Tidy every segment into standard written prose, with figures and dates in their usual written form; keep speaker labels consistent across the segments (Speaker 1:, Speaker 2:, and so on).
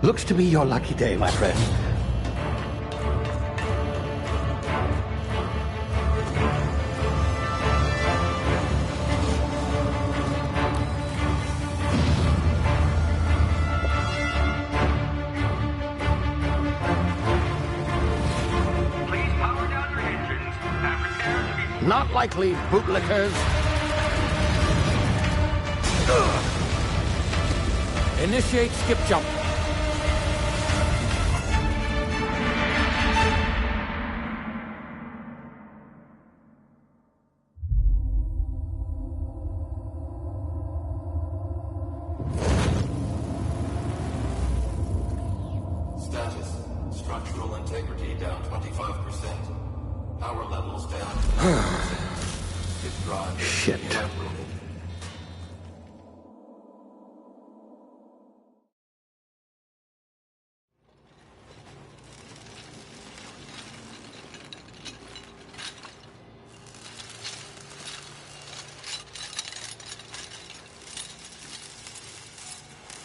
Speaker 1: Looks to be your lucky day, my friend. Not likely, bootlickers.
Speaker 2: Initiate skip jump.
Speaker 3: Status. Structural integrity down 25%. Power levels down 10%. His drive is
Speaker 1: Shit.
Speaker 3: evaporated.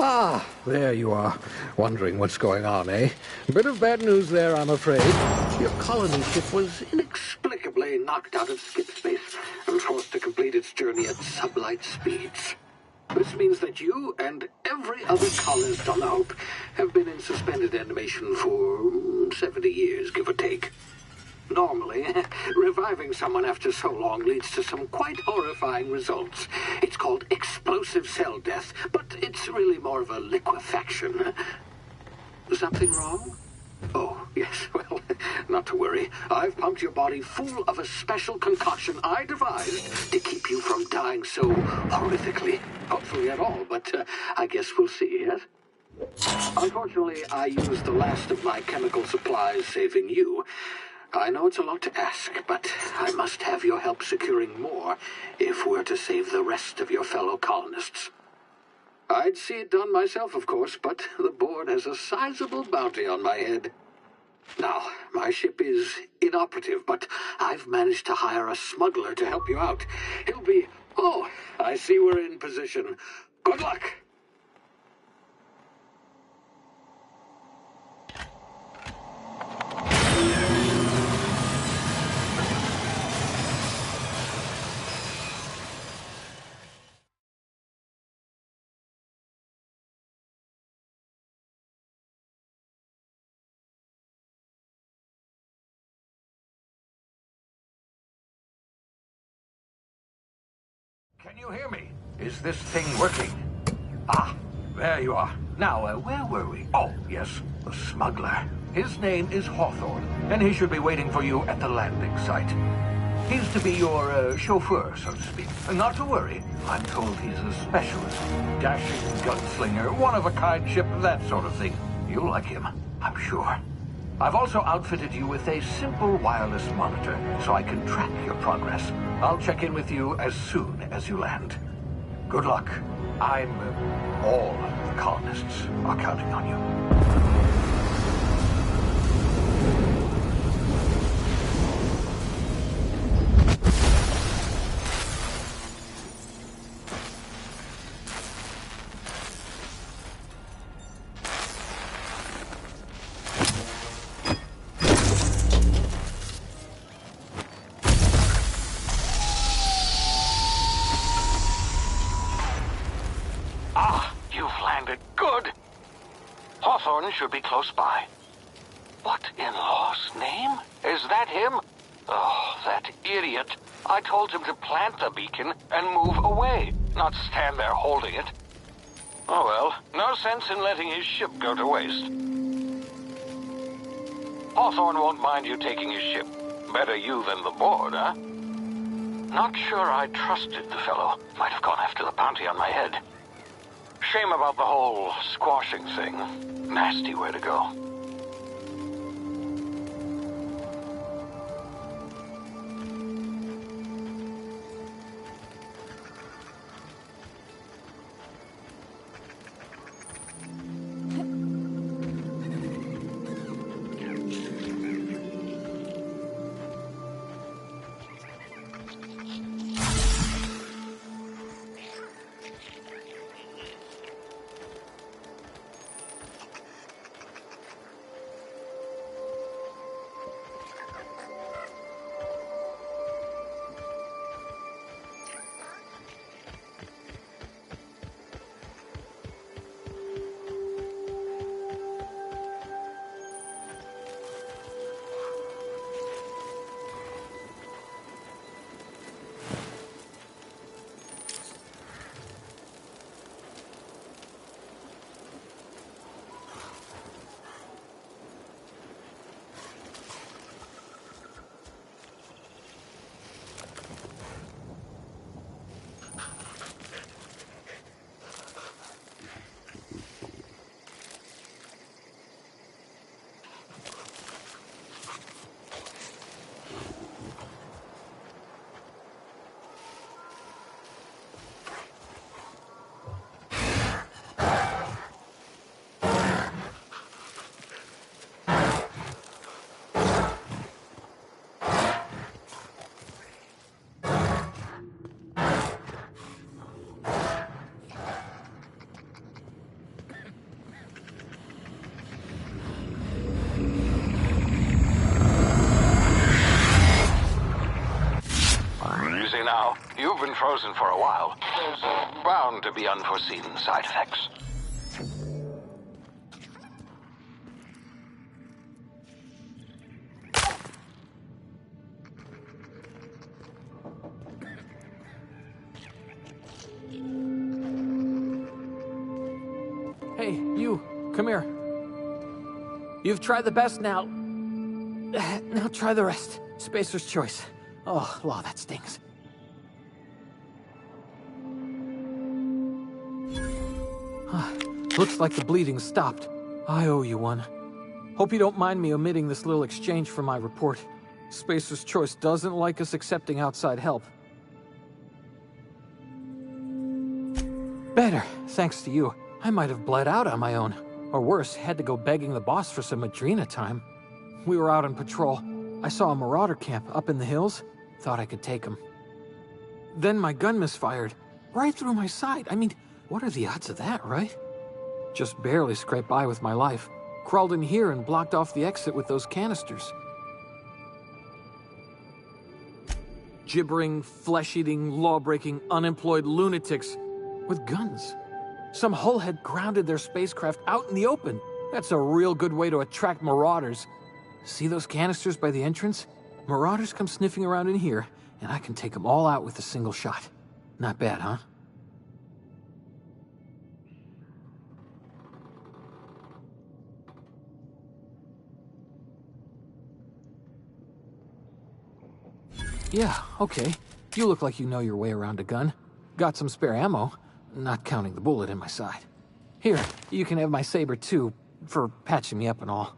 Speaker 1: Ah, there you are. Wondering what's going on, eh? Bit of bad news there, I'm afraid. Your colony ship was inexplicably knocked out of skip space and forced to complete its journey at sublight speeds. This means that you and every other colonist on the Hope have been in suspended animation for 70 years, give or take. Normally, reviving someone after so long leads to some quite horrifying results. It's called explosive cell death, but it's really more of a liquefaction. Something wrong? Oh, yes, well, not to worry. I've pumped your body full of a special concoction I devised to keep you from dying so horrifically. Hopefully at all, but I guess we'll see, yes? Unfortunately, I used the last of my chemical supplies saving you. I know it's a lot to ask, but I must have your help securing more if we're to save the rest of your fellow colonists. I'd see it done myself, of course, but the board has a sizable bounty on my head. Now, my ship is inoperative, but I've managed to hire a smuggler to help you out. He'll be... Oh, I see we're in position. Good luck!
Speaker 2: Can you hear me? Is this thing working? Ah, there you are. Now, where were we? Oh, yes, the smuggler. His name is Hawthorne, and he should be waiting for you at the landing site. He's to be your chauffeur, so to speak. Not to worry. I'm told he's a specialist. Dashing gunslinger, one-of-a-kind ship, that sort of thing. You'll like him, I'm sure. I've also outfitted you with a simple wireless monitor, so I can track your progress. I'll check in with you as soon as you land. Good luck. All the colonists are counting on you. Should be close by. What in law's name? Is that him? Oh, that idiot. I told him to plant the beacon and move away, not stand there holding it. Oh well, no sense in letting his ship go to waste. Hawthorne won't mind you taking his ship. Better you than the board, huh? Not sure I trusted the fellow. Might have gone after the bounty on my head. Shame about the whole squashing thing. Nasty way to go. frozen for a while. There's bound to be unforeseen side effects.
Speaker 4: Hey, you, come here. You've tried the best now. Now try the rest. Spacer's choice. Oh, law, that stings. Looks like the bleeding stopped. I owe you one. Hope you don't mind me omitting this little exchange from my report. Spacer's choice doesn't like us accepting outside help. Better, thanks to you. I might have bled out on my own. Or worse, had to go begging the boss for some Adrena time. We were out on patrol. I saw a marauder camp up in the hills. Thought I could take him. Then my gun misfired. Right through my side. I mean, what are the odds of that, right? Just barely scraped by with my life. Crawled in here and blocked off the exit with those canisters. Gibbering, flesh-eating, law-breaking, unemployed lunatics with guns. Some hull had grounded their spacecraft out in the open. That's a real good way to attract marauders. See those canisters by the entrance? Marauders come sniffing around in here, and I can take them all out with a single shot. Not bad, huh? Yeah, okay. You look like you know your way around a gun. Got some spare ammo, not counting the bullet in my side. Here, you can have my saber too, for patching me up and all.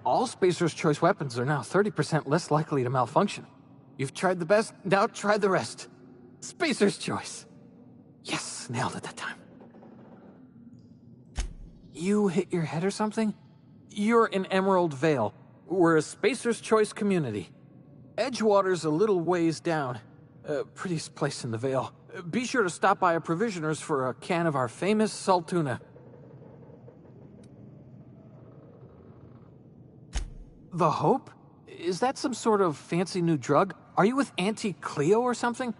Speaker 4: All Spacer's Choice weapons are now 30% less likely to malfunction. You've tried the best, now try the rest. Spacer's Choice. Yes, nailed it that time. You hit your head or something? You're in Emerald Vale. We're a Spacer's Choice community. Edgewater's a little ways down. Prettiest place in the Vale. Be sure to stop by a provisioner's for a can of our famous salt tuna. The Hope? Is that some sort of fancy new drug? Are you with Auntie Cleo or something?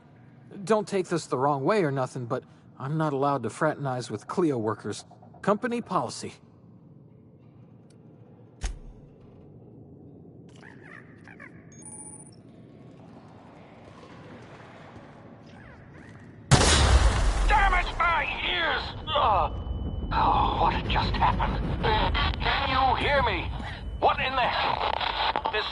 Speaker 4: Don't take this the wrong way or nothing, but I'm not allowed to fraternize with Cleo workers. Company policy.
Speaker 2: Damn it, my ears! Oh, what had just happened? Can you hear me? What in the hell? This...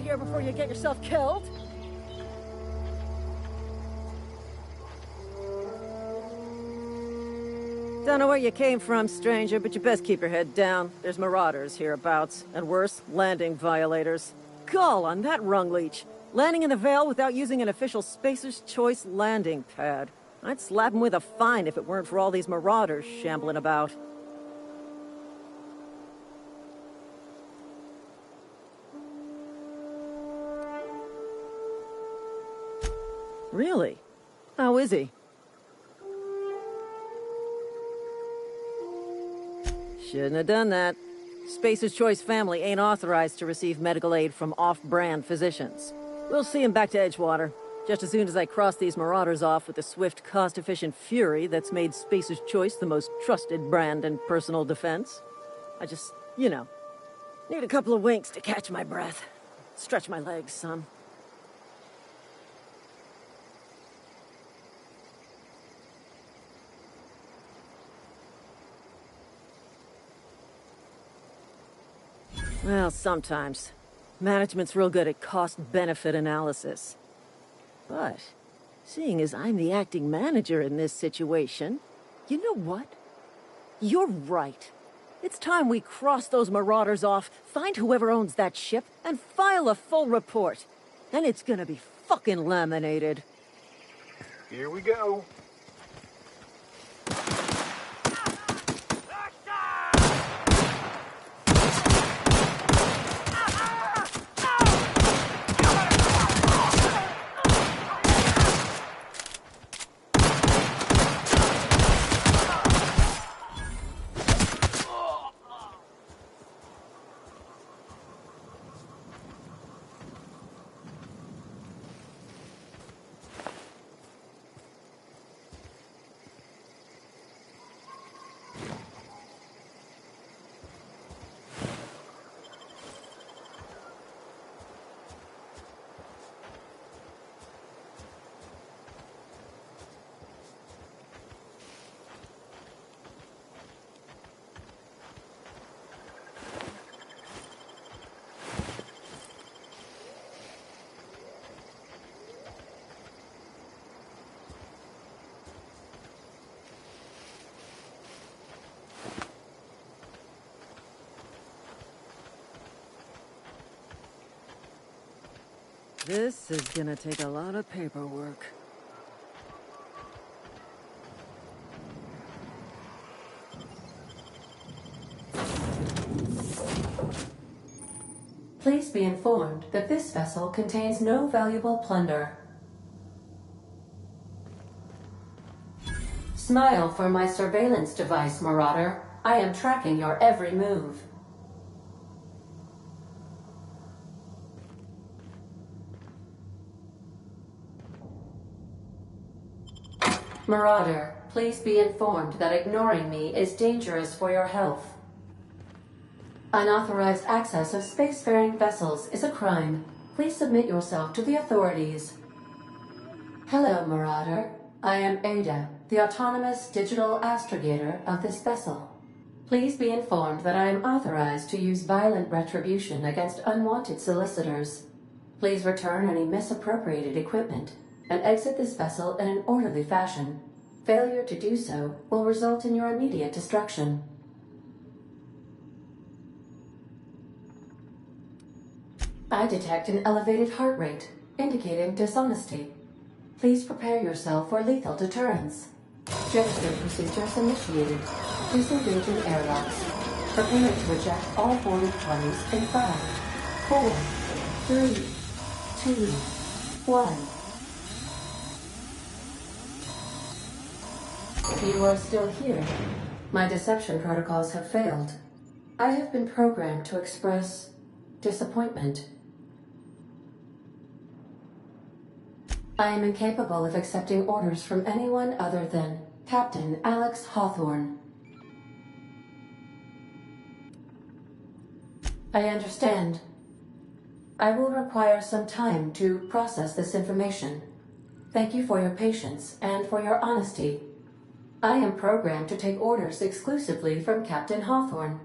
Speaker 5: here before you get yourself killed. Don't know where you came from, stranger, but you best keep your head down. There's marauders hereabouts, and worse, landing violators. Gall on that rung leech. Landing in the Vale without using an official Spacer's Choice landing pad. I'd slap him with a fine if it weren't for all these marauders shambling about. Really? How is he? Shouldn't have done that. Spacer's Choice family ain't authorized to receive medical aid from off-brand physicians. We'll see him back to Edgewater, just as soon as I cross these marauders off with the swift, cost-efficient fury that's made Spacer's Choice the most trusted brand in personal defense. I just, need a couple of winks to catch my breath. Stretch my legs, son. Well, sometimes. Management's real good at cost-benefit analysis. But, seeing as I'm the acting manager in this situation, you know what? You're right. It's time we cross those marauders off, find whoever owns that ship, and file a full report. Then it's gonna be fucking laminated.
Speaker 2: Here we go.
Speaker 5: This is gonna take a lot of paperwork.
Speaker 6: Please be informed that this vessel contains no valuable plunder. Smile for my surveillance device, Marauder. I am tracking your every move. Marauder, please be informed that ignoring me is dangerous for your health. Unauthorized access of spacefaring vessels is a crime. Please submit yourself to the authorities. Hello, Marauder. I am Ada, the autonomous digital astrogator of this vessel. Please be informed that I am authorized to use violent retribution against unwanted solicitors. Please return any misappropriated equipment and exit this vessel in an orderly fashion. Failure to do so will result in your immediate destruction. I detect an elevated heart rate, indicating dishonesty. Please prepare yourself for lethal deterrence. Gesture procedures initiated. Disengaging airlocks. Preparing to eject all boarded parties in 5, 4, 3, 2, 1. You are still here. My deception protocols have failed. I have been programmed to express disappointment. I am incapable of accepting orders from anyone other than Captain Alex Hawthorne. I understand. I will require some time to process this information. Thank you for your patience and for your honesty. I am programmed to take orders exclusively from Captain Hawthorne.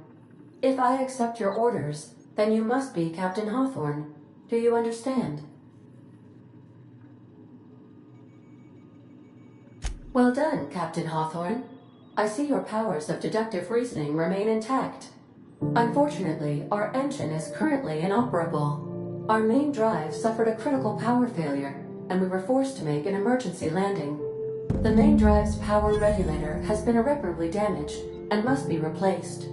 Speaker 6: If I accept your orders, then you must be Captain Hawthorne. Do you understand? Well done, Captain Hawthorne. I see your powers of deductive reasoning remain intact. Unfortunately, our engine is currently inoperable. Our main drive suffered a critical power failure, and we were forced to make an emergency landing. The main drive's power regulator has been irreparably damaged and must be replaced.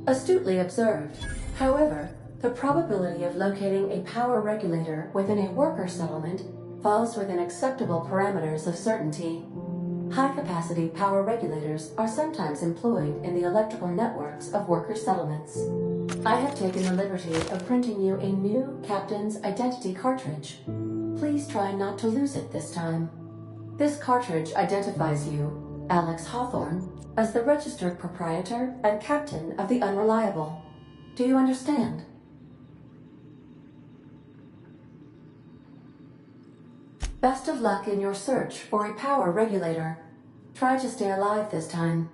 Speaker 6: Astutely observed. However, the probability of locating a power regulator within a worker settlement falls within acceptable parameters of certainty. High-capacity power regulators are sometimes employed in the electrical networks of worker settlements. I have taken the liberty of printing you a new Captain's Identity cartridge. Please try not to lose it this time. This cartridge identifies you, Alex Hawthorne, as the registered proprietor and captain of the Unreliable. Do you understand? Best of luck in your search for a power regulator. Try to stay alive this time.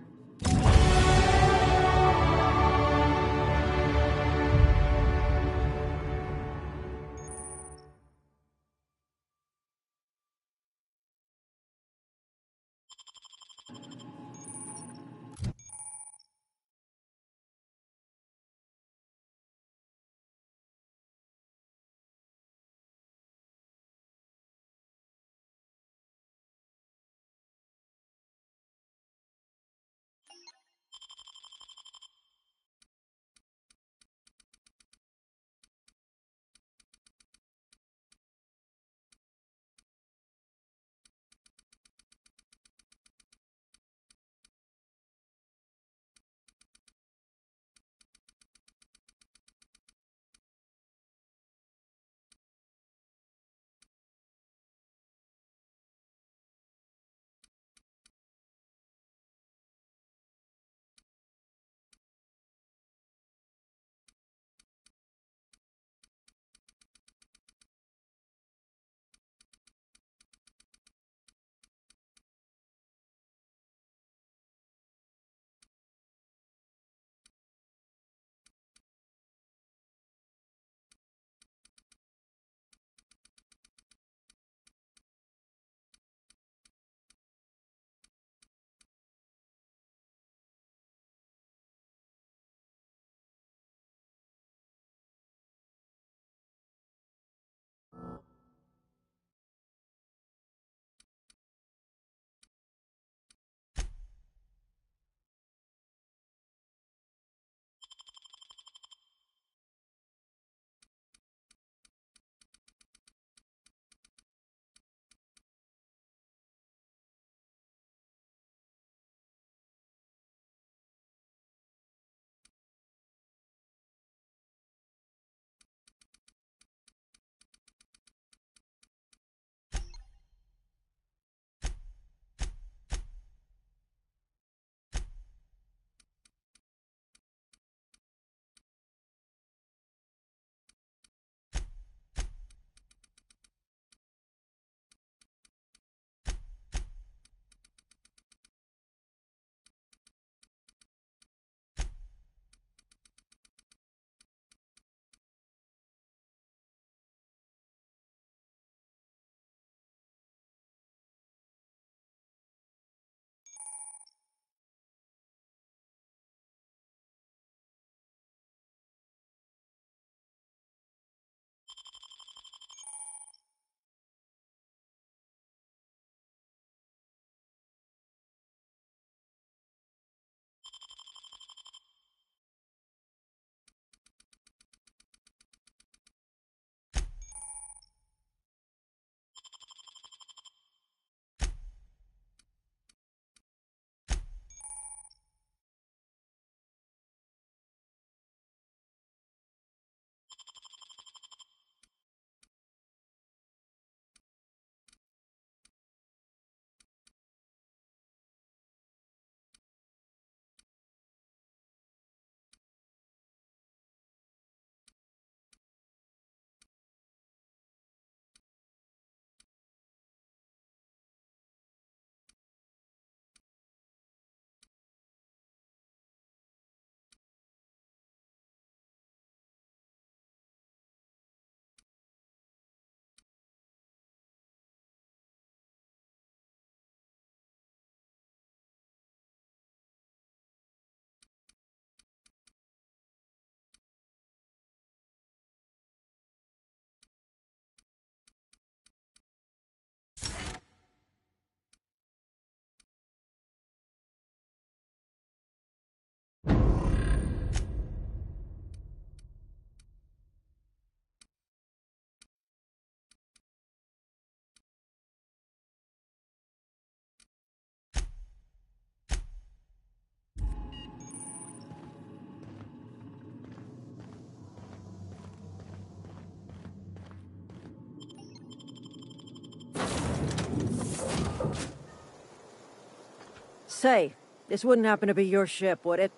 Speaker 5: Say, this wouldn't happen to be your ship, would it?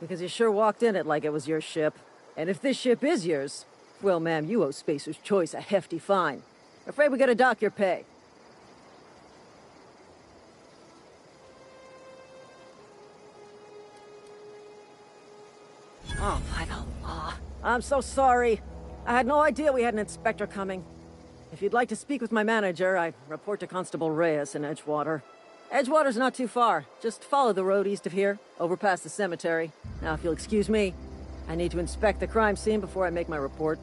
Speaker 5: Because you sure walked in it like it was your ship. And if this ship is yours, well, ma'am, you owe Spacer's Choice a hefty fine. Afraid we gotta dock your pay. Oh, by the law. I'm so sorry. I had no idea we had an inspector coming. If you'd like to speak with my manager, I report to Constable Reyes in Edgewater. Edgewater's not too far. Just follow the road east of here, over past the cemetery. Now, if you'll excuse me, I need to inspect the crime scene before I make my report.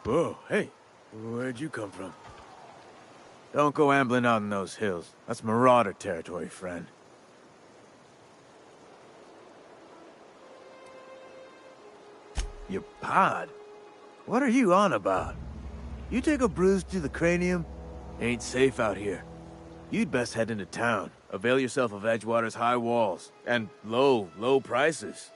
Speaker 7: Whoa, hey, where'd you come from? Don't go ambling out in those hills. That's Marauder territory, friend. Your pod? What are you on about? You take a bruise to the cranium? Ain't safe out here. You'd best head into town. Avail yourself of Edgewater's high walls. And low prices.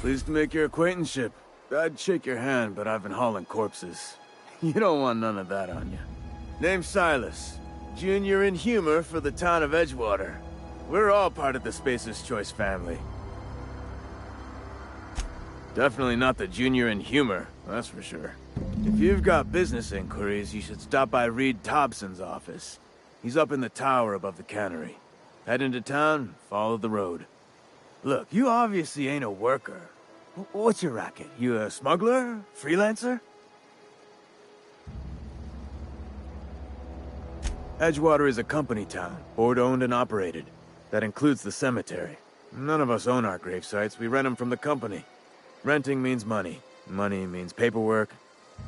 Speaker 7: Pleased to make your acquaintanceship. I'd shake your hand, but I've been hauling corpses. You don't want none of that on you. Name's Silas. Junior in humor for the town of Edgewater. We're all part of the Spacer's Choice family. Definitely not the junior in humor, that's for sure. If you've got business inquiries, you should stop by Reed Thompson's office. He's up in the tower above the cannery. Head into town, follow the road. Look, you obviously ain't a worker. What's your racket? You a smuggler? Freelancer? Edgewater is a company town, board-owned and operated. That includes the cemetery. None of us own our gravesites, we rent them from the company. Renting means money. Money means paperwork.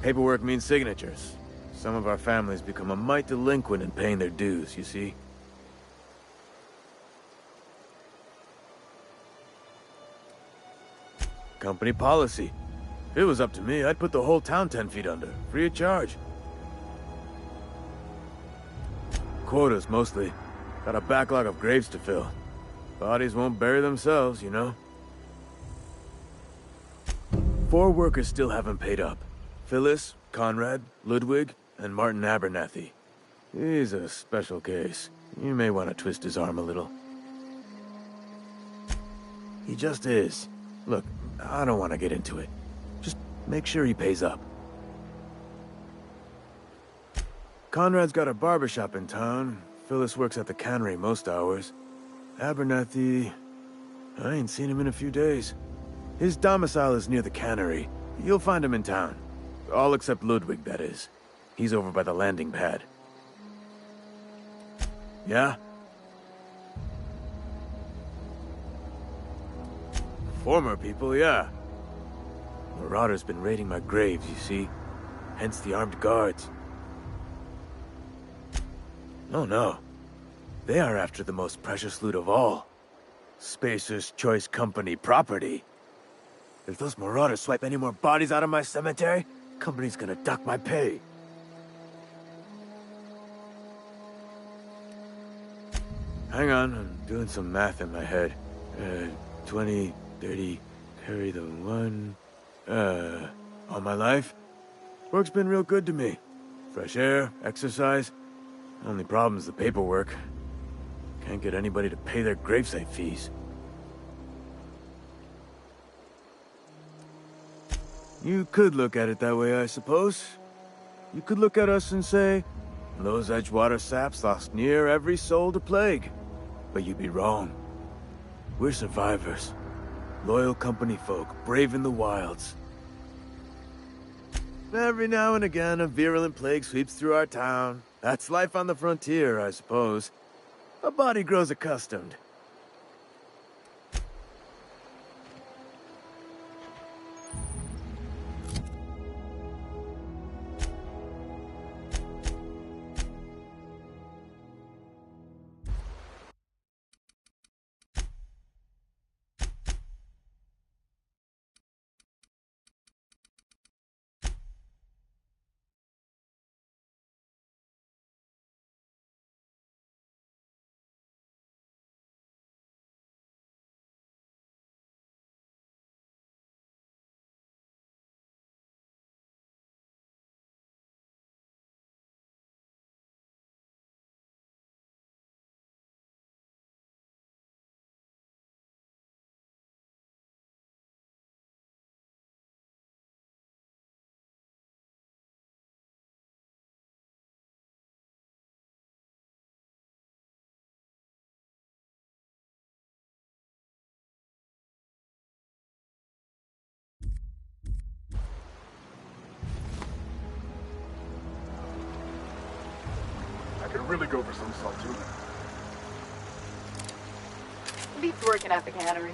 Speaker 7: Paperwork means signatures. Some of our families become a mite delinquent in paying their dues, you see? Company policy. If it was up to me, I'd put the whole town 10 feet under, free of charge. Quotas, mostly. Got a backlog of graves to fill. Bodies won't bury themselves, you know? 4 workers still haven't paid up. Phyllis, Conrad, Ludwig, and Martin Abernathy. He's a special case. You may want to twist his arm a little. He just is. Look, I don't want to get into it. Just make sure he pays up. Conrad's got a barbershop in town. Phyllis works at the cannery most hours. Abernathy... I ain't seen him in a few days. His domicile is near the cannery. You'll find him in town. All except Ludwig, that is. He's over by the landing pad. Yeah? Former people, yeah. Marauders been raiding my graves, you see? Hence the armed guards. Oh no. They are after the most precious loot of all. Spacer's Choice Company property. If those marauders swipe any more bodies out of my cemetery, company's gonna dock my pay. Hang on, I'm doing some math in my head. 20, 30, carry the one... all my life? Work's been real good to me. Fresh air, exercise. Only problem's the paperwork. Can't get anybody to pay their gravesite fees. You could look at it that way, I suppose. You could look at us and say, those Edgewater saps lost near every soul to plague. But you'd be wrong. We're survivors. Loyal company folk, braving the wilds. Every now and again, a virulent plague sweeps through our town. That's life on the frontier, I suppose. A body grows accustomed.
Speaker 8: I could really go for some saltuna.
Speaker 9: Beats working at the cannery.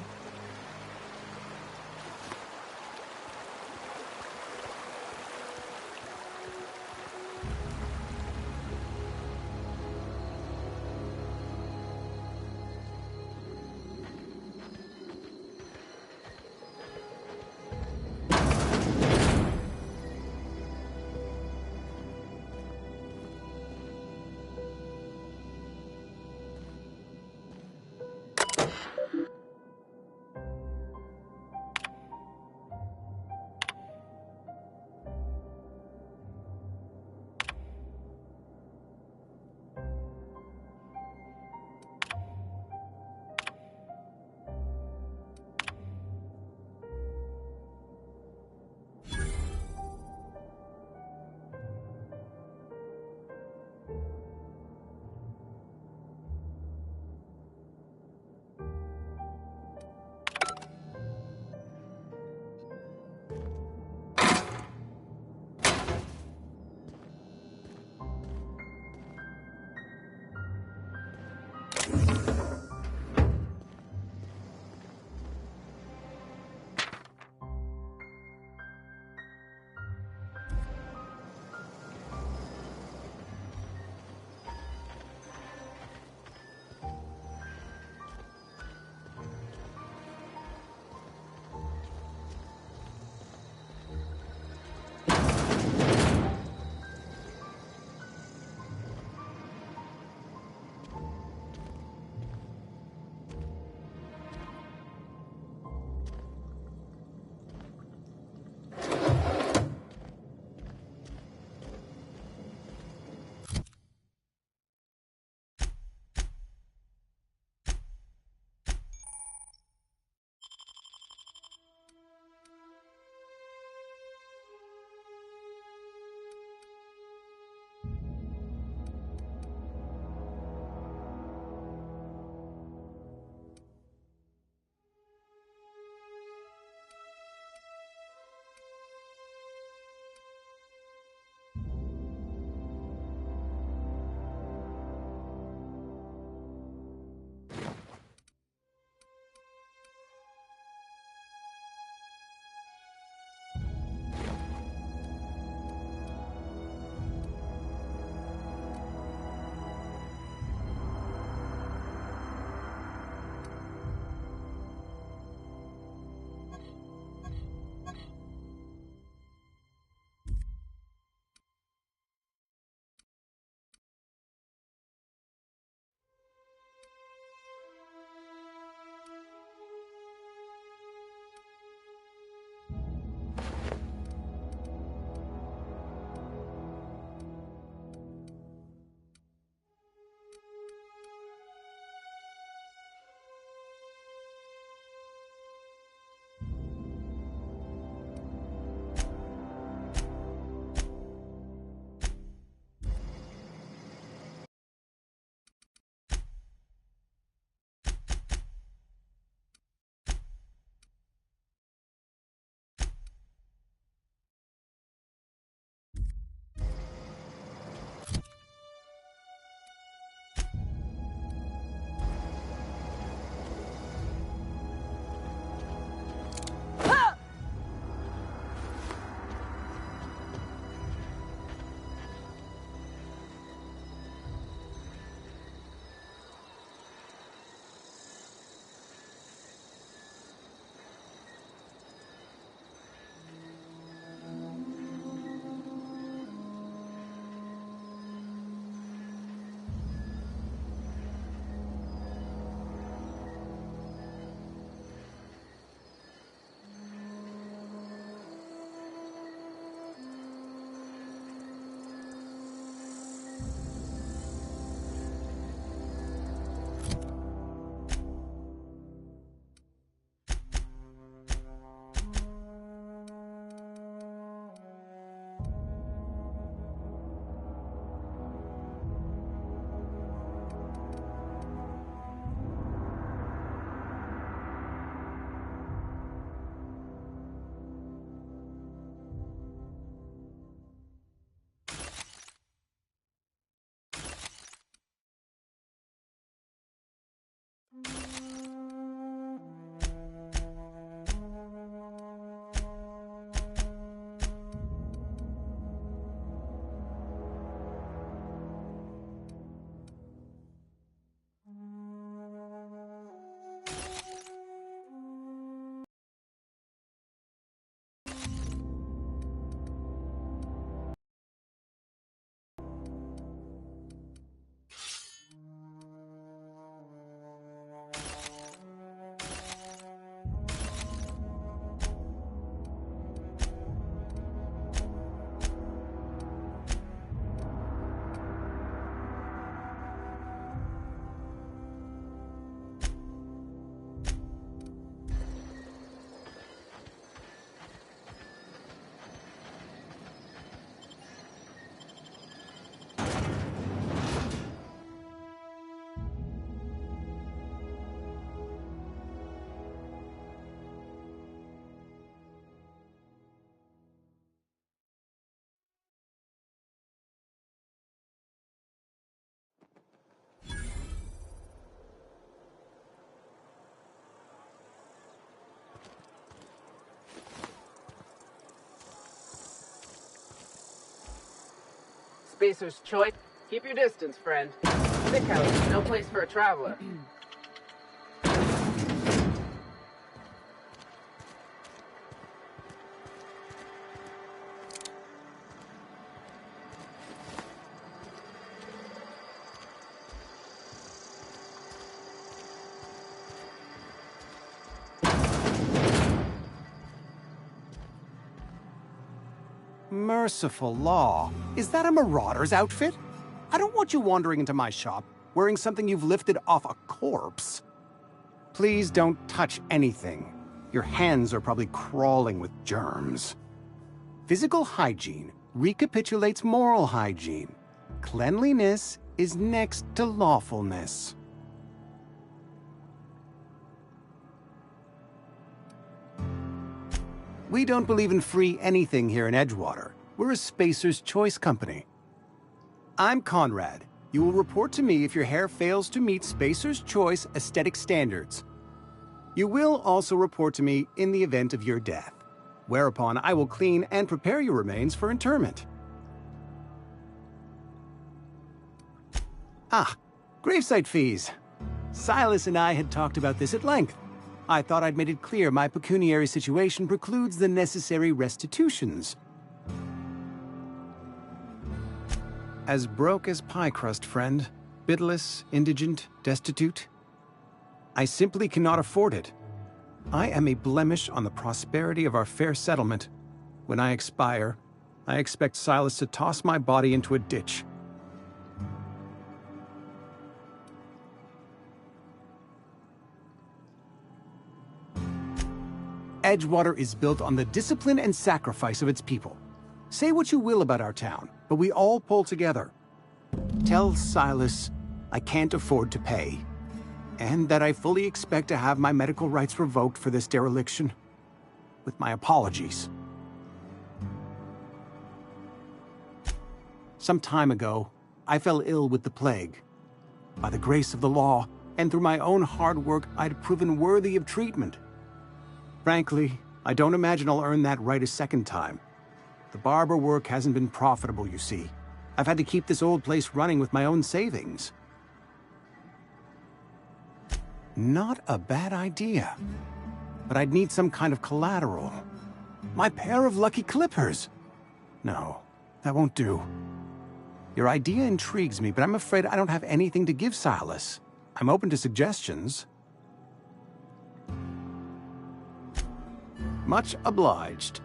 Speaker 10: Spacer's choice. Keep your distance, friend. Sick house is no place for a traveler.
Speaker 11: Merciful law. Is that a marauder's outfit? I don't want you wandering into my shop wearing something you've lifted off a corpse. Please don't touch anything. Your hands are probably crawling with germs. Physical hygiene recapitulates moral hygiene. Cleanliness is next to lawfulness. We don't believe in free anything here in Edgewater. We're a Spacer's Choice company. I'm Conrad. You will report to me if your hair fails to meet Spacer's Choice aesthetic standards. You will also report to me in the event of your death, whereupon I will clean and prepare your remains for interment. Ah, gravesite fees. Silas and I had talked about this at length. I thought I'd made it clear my pecuniary situation precludes the necessary restitutions. As broke as pie crust, friend. Bidless, indigent, destitute. I simply cannot afford it. I am a blemish on the prosperity of our fair settlement. When I expire, I expect Silas to toss my body into a ditch. Edgewater is built on the discipline and sacrifice of its people. Say what you will about our town, but we all pull together. Tell Silas I can't afford to pay, and that I fully expect to have my medical rights revoked for this dereliction. With my apologies. Some time ago, I fell ill with the plague. By the grace of the law, and through my own hard work, I'd proven worthy of treatment. Frankly, I don't imagine I'll earn that right a second time. The barber work hasn't been profitable, you see. I've had to keep this old place running with my own savings. Not a bad idea. But I'd need some kind of collateral. My pair of lucky clippers! No, that won't do. Your idea intrigues me, but I'm afraid I don't have anything to give Silas. I'm open to suggestions. Much obliged.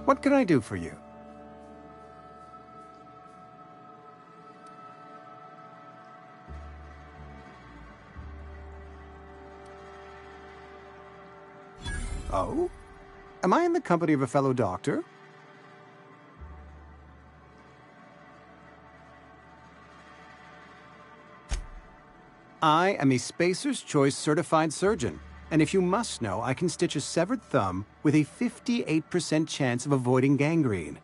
Speaker 11: What can I do for you? Oh? Am I in the company of a fellow doctor? I am a Spacer's Choice certified surgeon. And if you must know, I can stitch a severed thumb with a 58% chance of avoiding gangrene.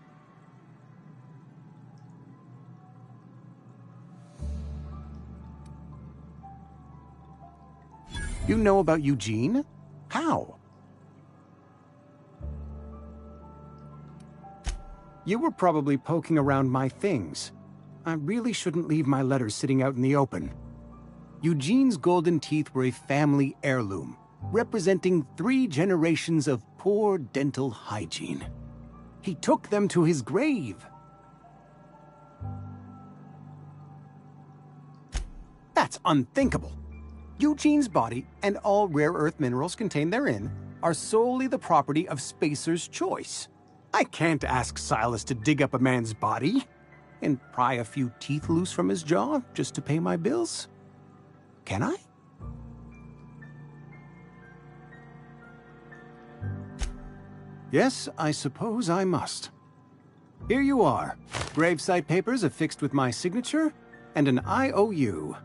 Speaker 11: You know about Eugene? How? You were probably poking around my things. I really shouldn't leave my letters sitting out in the open. Eugene's golden teeth were a family heirloom. representing 3 generations of poor dental hygiene. He took them to his grave. That's unthinkable. Eugene's body and all rare earth minerals contained therein are solely the property of Spacer's Choice. I can't ask Silas to dig up a man's body and pry a few teeth loose from his jaw just to pay my bills. Can I? Yes, I suppose I must. Here you are. Gravesite papers affixed with my signature and an IOU.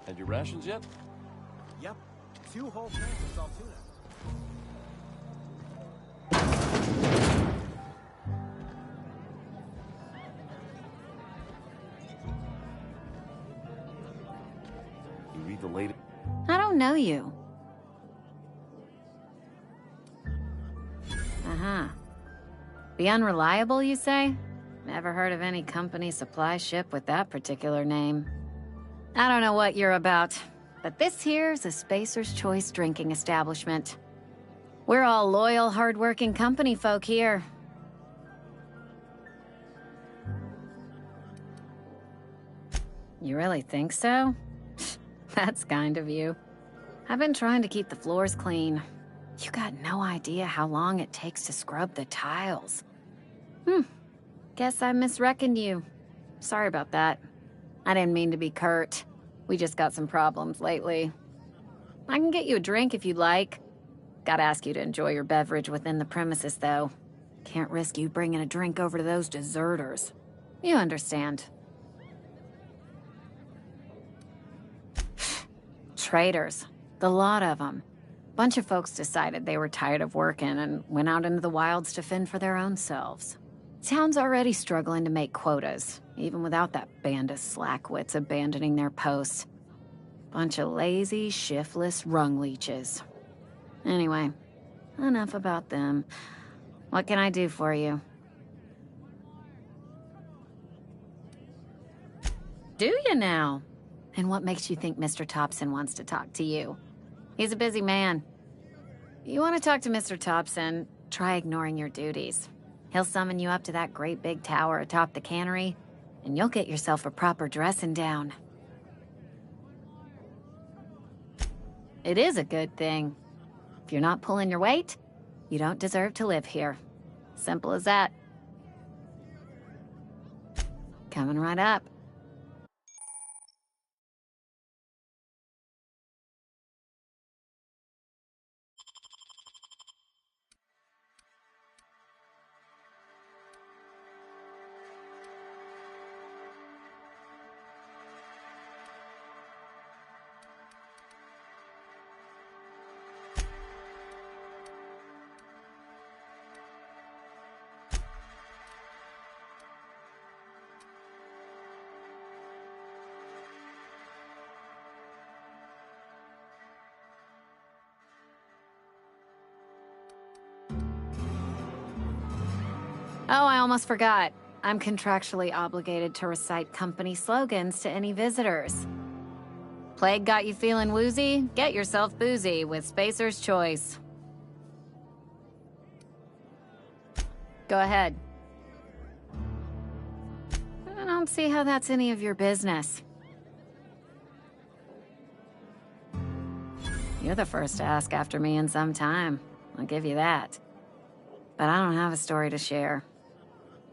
Speaker 12: Had your rations yet?
Speaker 11: Yep. 2 whole cans of salt tuna.
Speaker 12: You read the latest?
Speaker 13: I don't know you. Uh-huh. Be unreliable, you say? Never heard of any company supply ship with that particular name. I don't know what you're about, but this here's a Spacer's Choice drinking establishment. We're all loyal, hard-working company folk here. You really think so? That's kind of you. I've been trying to keep the floors clean. You got no idea how long it takes to scrub the tiles. Guess I misreckoned you. Sorry about that. I didn't mean to be curt. We just got some problems lately. I can get you a drink if you'd like. Gotta ask you to enjoy your beverage within the premises, though. Can't risk you bringing a drink over to those deserters. You understand. Traitors. The lot of them. Bunch of folks decided they were tired of working and went out into the wilds to fend for their own selves. Town's already struggling to make quotas, even without that band of slackwits abandoning their posts. Bunch of lazy, shiftless rung leeches. Anyway, enough about them. What can I do for you? Do you now? And what makes you think Mr. Thompson wants to talk to you? He's a busy man. You want to talk to Mr. Thompson, try ignoring your duties. He'll summon you up to that great big tower atop the cannery, and you'll get yourself a proper dressing down. It is a good thing. If you're not pulling your weight, you don't deserve to live here. Simple as that. Coming right up. Oh, I almost forgot. I'm contractually obligated to recite company slogans to any visitors. Plague got you feeling woozy? Get yourself boozy with Spacer's Choice. Go ahead. I don't see how that's any of your business. You're the first to ask after me in some time. I'll give you that. But I don't have a story to share.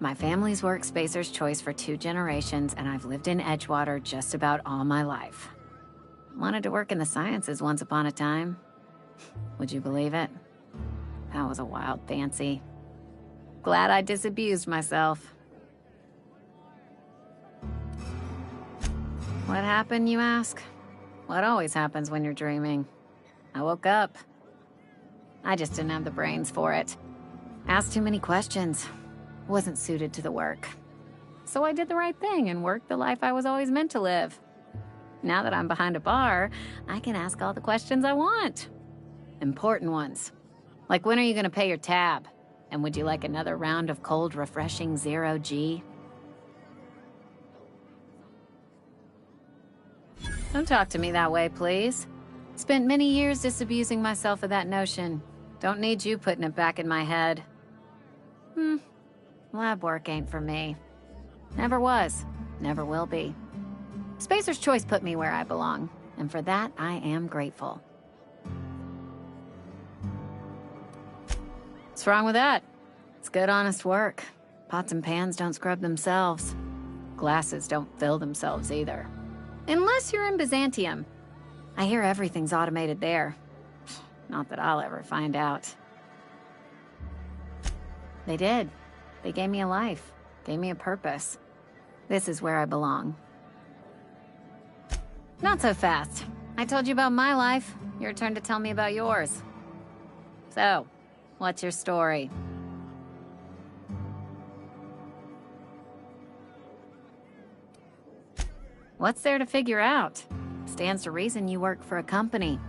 Speaker 13: My family's worked Spacer's Choice for 2 generations, and I've lived in Edgewater just about all my life. Wanted to work in the sciences once upon a time. Would you believe it? That was a wild fancy. Glad I disabused myself. What happened, you ask? What always happens when you're dreaming. I woke up. I just didn't have the brains for it. Asked too many questions. Wasn't suited to the work. So I did the right thing and worked the life I was always meant to live. Now that I'm behind a bar, I can ask all the questions I want. Important ones. Like, when are you gonna pay your tab? And would you like another round of cold, refreshing zero-G? Don't talk to me that way, please. Spent many years disabusing myself of that notion. Don't need you putting it back in my head. Lab work ain't for me. Never was. Never will be. Spacer's Choice put me where I belong, and for that, I am grateful. What's wrong with that? It's good, honest work. Pots and pans don't scrub themselves. Glasses don't fill themselves either. Unless you're in Byzantium. I hear everything's automated there. Not that I'll ever find out. They did. They gave me a life. Gave me a purpose. This is where I belong. Not so fast. I told you about my life. Your turn to tell me about yours. So, what's your story? What's there to figure out? Stands to reason you work for a company.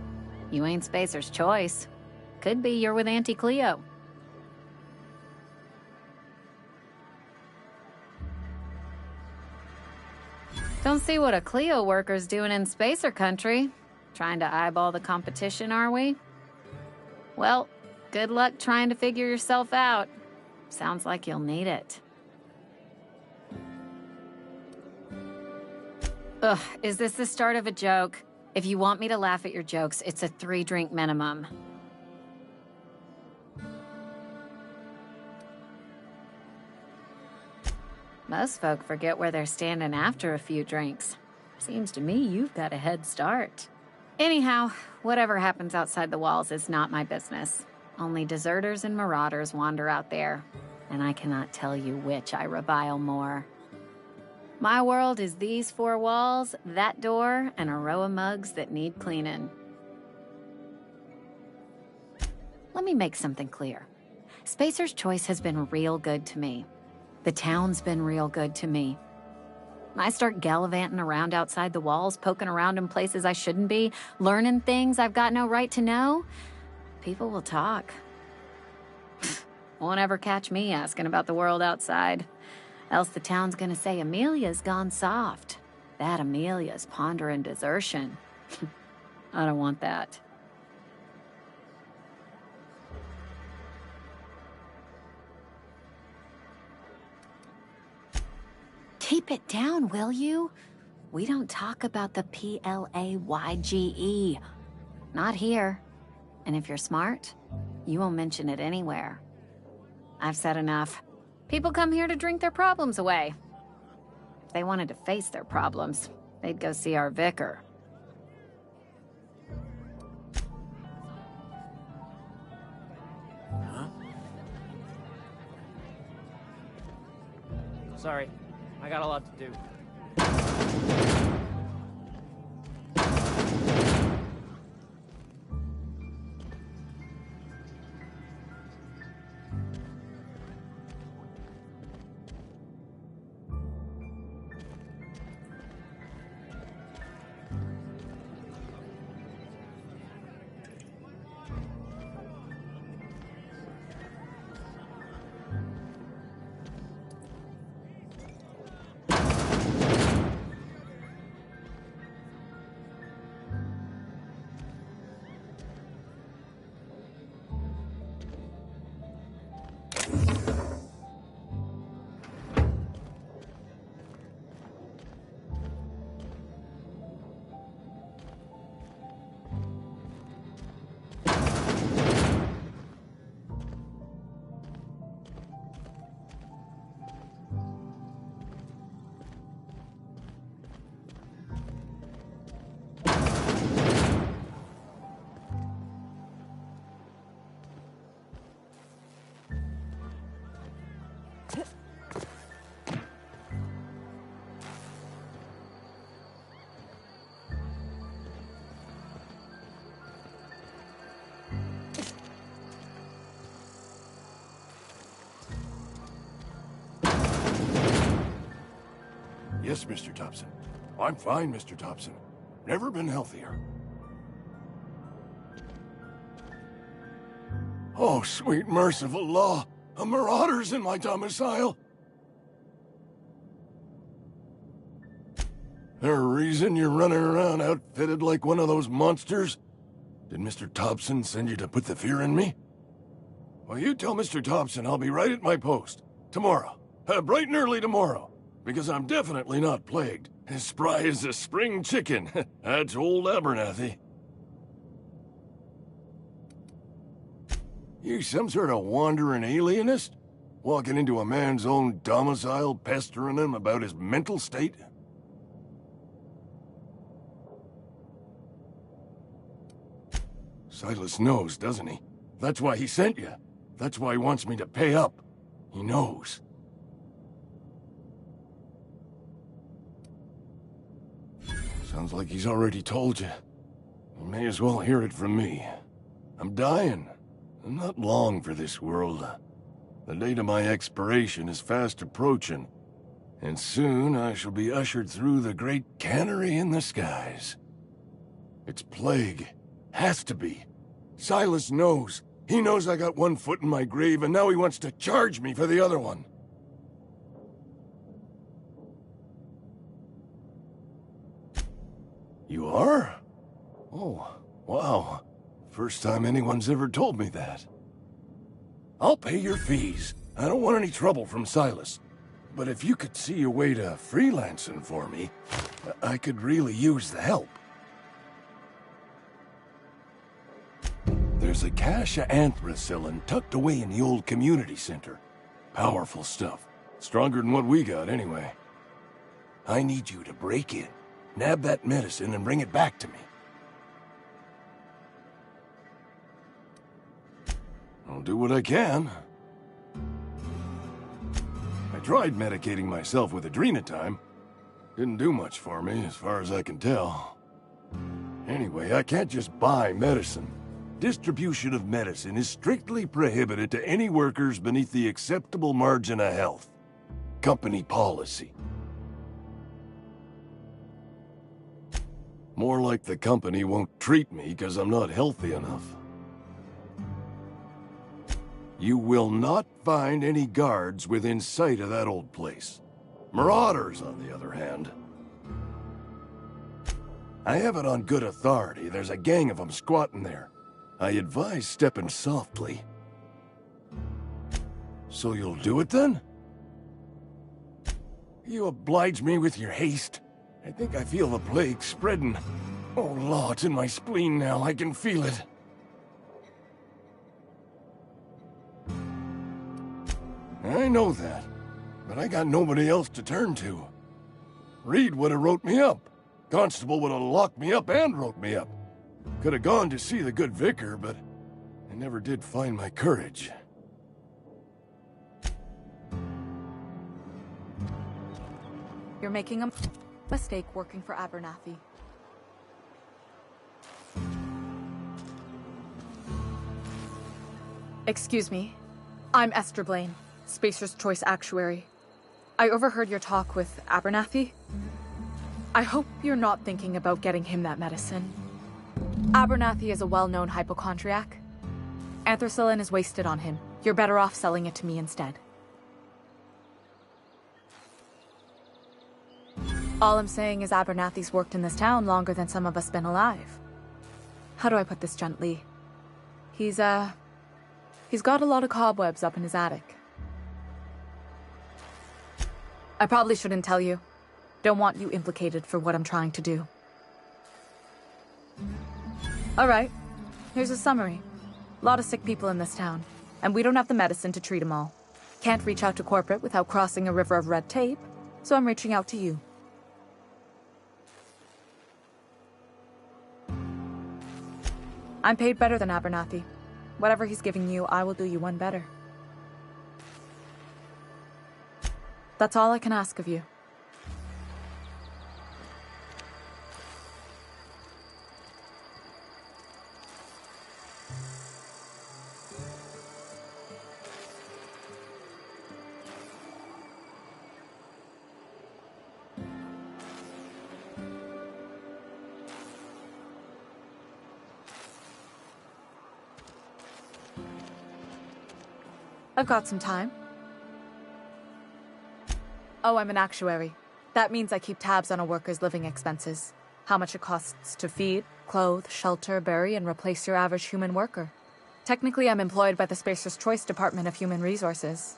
Speaker 13: You ain't Spacer's Choice. Could be you're with Auntie Cleo. Don't see what a Cleo worker's doing in Spacer country. Trying to eyeball the competition, are we? Well, good luck trying to figure yourself out. Sounds like you'll need it. Ugh, is this the start of a joke? If you want me to laugh at your jokes, it's a 3-drink minimum. Most folk forget where they're standing after a few drinks. Seems to me you've got a head start. Anyhow, whatever happens outside the walls is not my business. Only deserters and marauders wander out there, and I cannot tell you which I revile more. My world is these 4 walls, that door, and a row of mugs that need cleaning. Let me make something clear. Spacer's Choice has been real good to me. The town's been real good to me. I start gallivanting around outside the walls, poking around in places I shouldn't be, learning things I've got no right to know. People will talk. Won't ever catch me asking about the world outside. Else the town's gonna say Amelia's gone soft. That Amelia's pondering desertion. I don't want that. Keep it down, will you? We don't talk about the PLAYGE. Not here. And if you're smart, you won't mention it anywhere. I've said enough. People come here to drink their problems away. If they wanted to face their problems, they'd go see our vicar.
Speaker 4: Huh? Sorry, I got a lot to do.
Speaker 8: Yes, Mr. Thompson. I'm fine, Mr. Thompson. Never been healthier. Oh, sweet merciful law. A marauder's in my domicile. There a reason you're running around outfitted like one of those monsters? Did Mr. Thompson send you to put the fear in me? Well, you tell Mr. Thompson I'll be right at my post. Tomorrow. Bright and early tomorrow. Because I'm definitely not plagued. As spry as a spring chicken. That's old Abernathy. You some sort of wandering alienist? Walking into a man's own domicile, pestering him about his mental state? Silas knows, doesn't he? That's why he sent you. That's why he wants me to pay up. He knows. Sounds like he's already told you. You may as well hear it from me. I'm dying. I'm not long for this world. The date of my expiration is fast approaching, and soon I shall be ushered through the great cannery in the skies. It's plague. Has to be. Silas knows. He knows I got one foot in my grave, and now he wants to charge me for the other one. You are? Oh, wow. First time anyone's ever told me that. I'll pay your fees. I don't want any trouble from Silas. But if you could see a way to freelancing for me, I could really use the help. There's a cache of anthracillin tucked away in the old community center. Powerful stuff. Stronger than what we got, anyway. I need you to break in, nab that medicine, and bring it back to me. I'll do what I can. I tried medicating myself with adrenatime. Didn't do much for me, as far as I can tell. Anyway, I can't just buy medicine. Distribution of medicine is strictly prohibited to any workers beneath the acceptable margin of health. Company policy. More like the company won't treat me because I'm not healthy enough. You will not find any guards within sight of that old place. Marauders, on the other hand. I have it on good authority. There's a gang of them squatting there. I advise stepping softly. So you'll do it then? You oblige me with your haste. I think I feel the plague spreading. Oh, Law, it's in my spleen now. I can feel it. I know that, but I got nobody else to turn to. Reed would have wrote me up. Constable would have locked me up and wrote me up. Could have gone to see the good vicar, but I never did find my courage.
Speaker 9: You're making a mistake working for Abernathy. Excuse me. I'm Esther Blaine, Spacer's Choice Actuary. I overheard your talk with Abernathy. I hope you're not thinking about getting him that medicine. Abernathy is a well-known hypochondriac. Anthracillin is wasted on him. You're better off selling it to me instead. All I'm saying is Abernathy's worked in this town longer than some of us been alive. How do I put this gently? He's got a lot of cobwebs up in his attic. I probably shouldn't tell you. Don't want you implicated for what I'm trying to do. Alright, here's a summary. A lot of sick people in this town, and we don't have the medicine to treat them all. Can't reach out to corporate without crossing a river of red tape, so I'm reaching out to you. I'm paid better than Abernathy. Whatever he's giving you, I will do you one better. That's all I can ask of you. I've got some time. Oh, I'm an actuary. That means I keep tabs on a worker's living expenses. How much it costs to feed, clothe, shelter, bury, and replace your average human worker. Technically, I'm employed by the Spacer's Choice Department of Human Resources.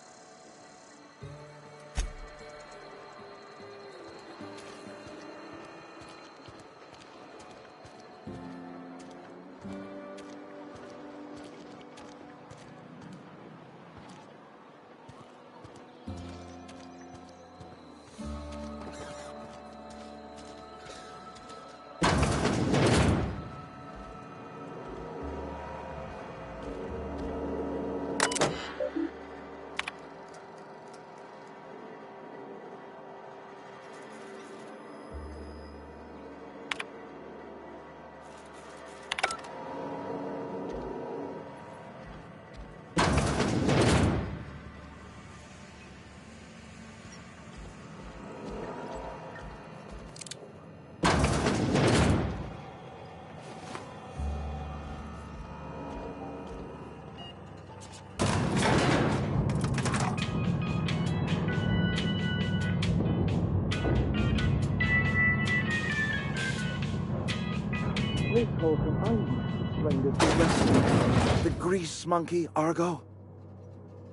Speaker 14: The grease monkey, Argo?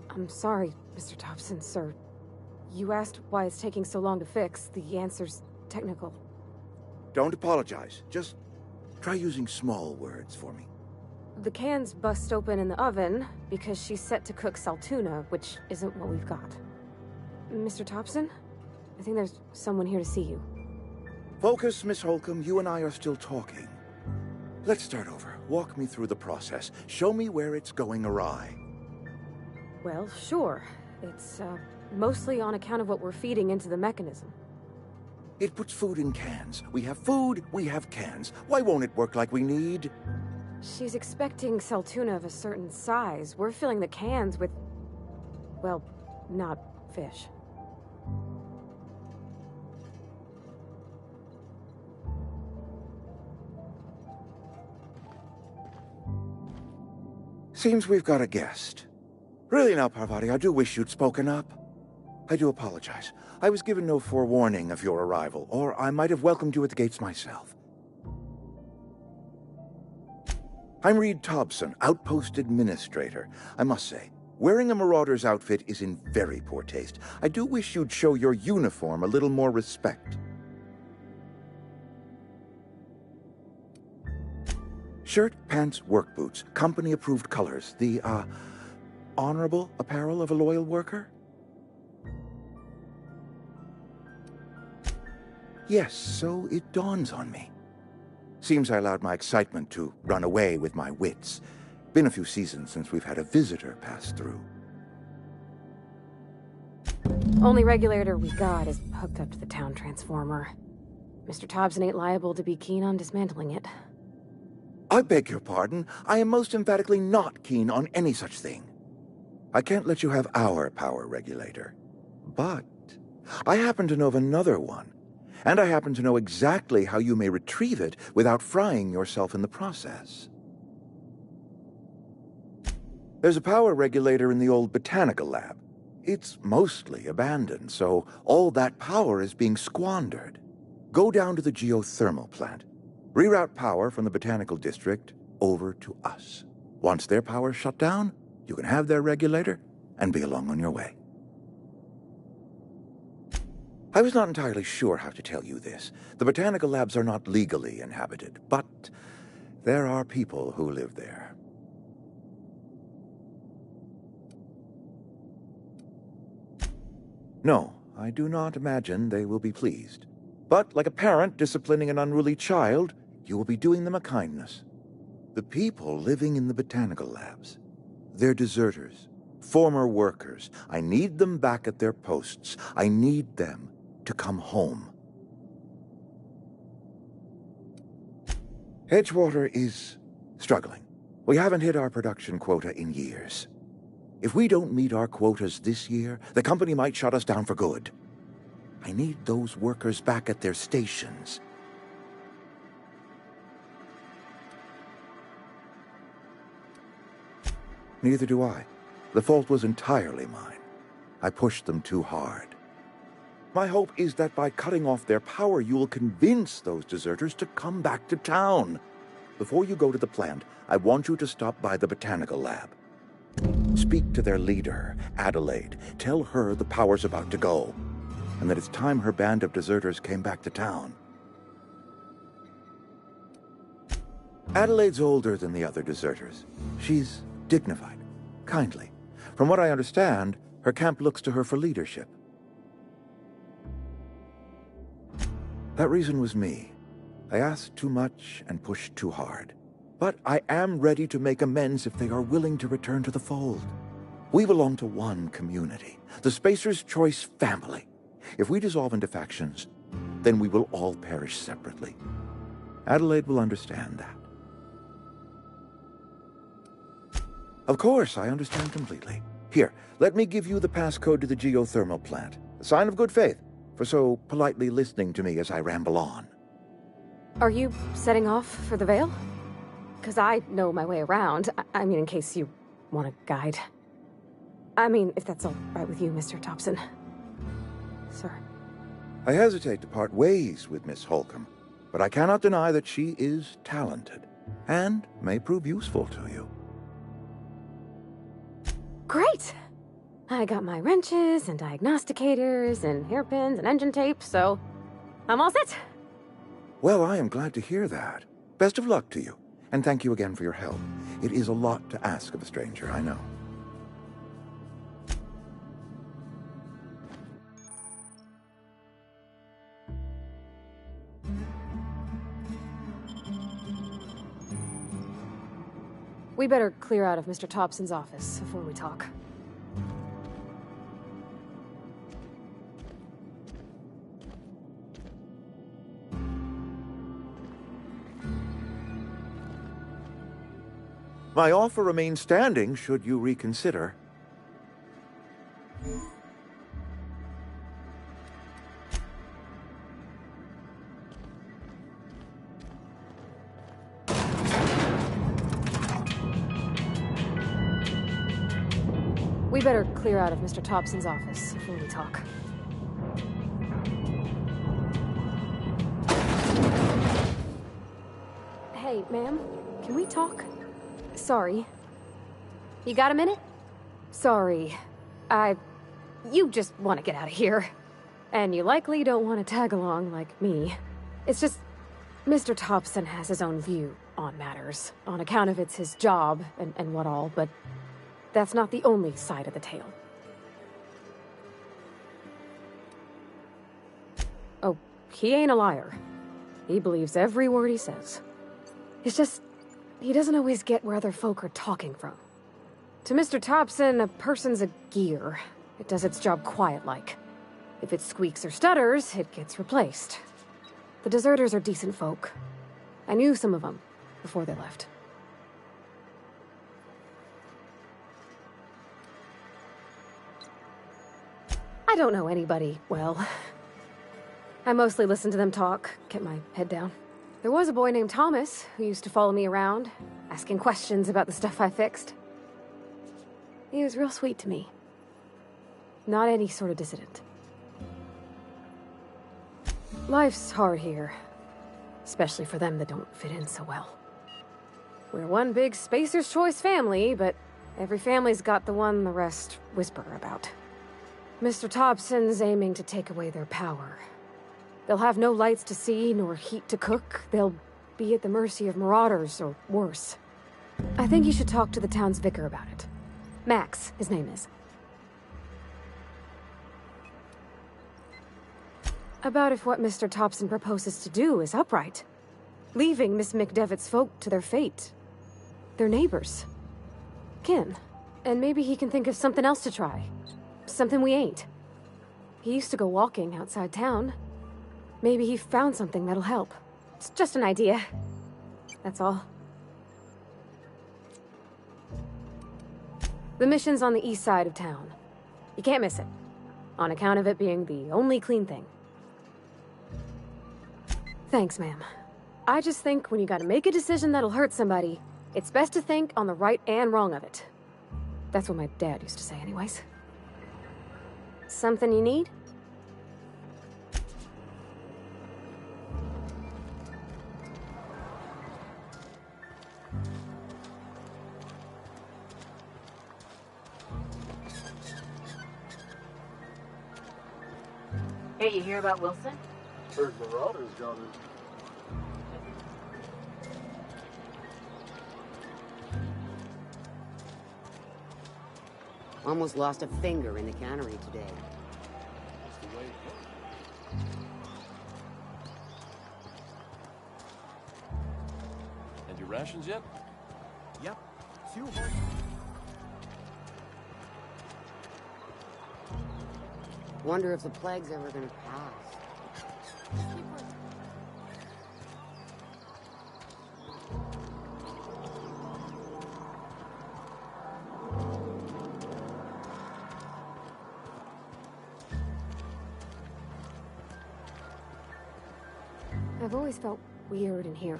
Speaker 15: I'm sorry, Mr. Thompson, sir. You asked why it's taking so long to fix. The answer's technical.
Speaker 14: Don't apologize. Just try using small words for me.
Speaker 15: The can's bust open in the oven because she's set to cook saltuna, which isn't what we've got. Mr. Thompson? I think there's someone here to see you.
Speaker 14: Focus, Miss Holcomb. You and I are still talking. Let's start over. Walk me through the process. Show me where it's going awry.
Speaker 15: Well, sure. It's, mostly on account of what we're feeding into the mechanism.
Speaker 14: It puts food in cans. We have food, we have cans. Why won't it work like we need?
Speaker 15: She's expecting saltuna of a certain size. We're filling the cans with... well, not fish.
Speaker 14: Seems we've got a guest. Really now, Parvati, I do wish you'd spoken up. I do apologize. I was given no forewarning of your arrival, or I might have welcomed you at the gates myself. I'm Reed Thompson, Outpost Administrator. I must say, wearing a Marauder's outfit is in very poor taste. I do wish you'd show your uniform a little more respect. Shirt, pants, work boots, company-approved colors. The, honorable apparel of a loyal worker? Yes, so it dawns on me. Seems I allowed my excitement to run away with my wits. Been a few seasons since we've had a visitor pass through.
Speaker 15: Only regulator we got is hooked up to the town transformer. Mr. Thompson ain't liable to be keen on dismantling it.
Speaker 14: I beg your pardon. I am most emphatically not keen on any such thing. I can't let you have our power regulator. But I happen to know of another one. And I happen to know exactly how you may retrieve it without frying yourself in the process. There's a power regulator in the old botanical lab. It's mostly abandoned, so all that power is being squandered. Go down to the geothermal plant. Reroute power from the botanical district over to us. Once their power's shut down, you can have their regulator and be along on your way. I was not entirely sure how to tell you this. The botanical labs are not legally inhabited, but there are people who live there. No, I do not imagine they will be pleased. But like a parent disciplining an unruly child, you will be doing them a kindness. The people living in the botanical labs, they're deserters, former workers. I need them back at their posts. I need them to come home. Edgewater is struggling. We haven't hit our production quota in years. If we don't meet our quotas this year, the company might shut us down for good. I need those workers back at their stations. Neither do I. The fault was entirely mine. I pushed them too hard. My hope is that by cutting off their power, you will convince those deserters to come back to town. Before you go to the plant, I want you to stop by the botanical lab. Speak to their leader, Adelaide. Tell her the power's about to go, and that it's time her band of deserters came back to town. Adelaide's older than the other deserters. She's dignified, kindly. From what I understand, her camp looks to her for leadership. That reason was me. I asked too much and pushed too hard. But I am ready to make amends if they are willing to return to the fold. We belong to one community, the Spacer's Choice family. If we dissolve into factions, then we will all perish separately. Adelaide will understand that. Of course, I understand completely. Here, let me give you the passcode to the geothermal plant. A sign of good faith, for so politely listening to me as I ramble on.
Speaker 15: Are you setting off for the Vale? Because I know my way around. I mean, in case you want a guide. I mean, if that's all right with you, Mr. Thompson. Sir.
Speaker 14: I hesitate to part ways with Miss Holcomb, but I cannot deny that she is talented, and may prove useful to you.
Speaker 15: Great! I got my wrenches and diagnosticators and hairpins and engine tape, so I'm all set.
Speaker 14: Well, I am glad to hear that. Best of luck to you, and thank you again for your help. It is a lot to ask of a stranger, I know.
Speaker 15: We better clear out of Mr. Thompson's office before we talk.
Speaker 14: My offer remains standing should you reconsider.
Speaker 15: We better clear out of Mr. Thompson's office before we talk. Hey, ma'am, can we talk? Sorry. You got a minute? Sorry. You just want to get out of here. And you likely don't want to tag along like me. It's just, Mr. Thompson has his own view on matters, on account of it's his job and what all, but that's not the only side of the tale. Oh, he ain't a liar. He believes every word he says. It's just, he doesn't always get where other folk are talking from. To Mr. Thompson, a person's a gear. It does its job quiet-like. If it squeaks or stutters, it gets replaced. The deserters are decent folk. I knew some of them before they left. I don't know anybody well. I mostly listen to them talk, kept my head down. There was a boy named Thomas who used to follow me around, asking questions about the stuff I fixed. He was real sweet to me. Not any sort of dissident. Life's hard here, especially for them that don't fit in so well. We're one big Spacer's Choice family, but every family's got the one the rest whisper about. Mr. Thompson's aiming to take away their power. They'll have no lights to see, nor heat to cook. They'll be at the mercy of marauders, or worse. I think you should talk to the town's vicar about it. Max, his name is. About if what Mr. Thompson proposes to do is upright. Leaving Miss McDevitt's folk to their fate. Their neighbors. Kin. And maybe he can think of something else to try. Something we ain't. He used to go walking outside town. Maybe he found something that'll help. It's just an idea. That's all. The mission's on the east side of town. You can't miss it. On account of it being the only clean thing. Thanks, ma'am. I just think when you gotta make a decision that'll hurt somebody, it's best to think on the right and wrong of it. That's what my dad used to say anyways. Something you need?
Speaker 10: Hey, you hear about Wilson?
Speaker 12: Heard Marauders got it.
Speaker 10: Almost lost a finger in the cannery today.
Speaker 12: That's the way it goes. And your rations yet?
Speaker 11: Yep. 200.
Speaker 10: Wonder if the plague's ever gonna pass.
Speaker 15: I've always felt weird in here.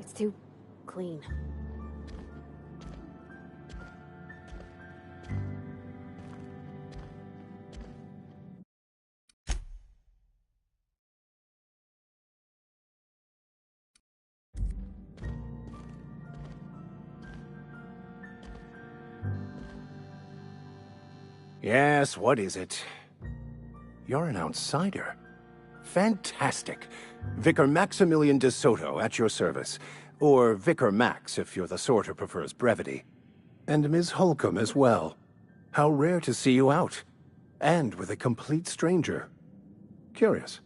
Speaker 15: It's too clean.
Speaker 16: Yes, what is it? You're an outsider. Fantastic. Vicar Maximilian de Soto, at your service. Or Vicar Max, if you're the sort who prefers brevity. And Ms. Holcomb as well. How rare to see you out. And with a complete stranger. Curious.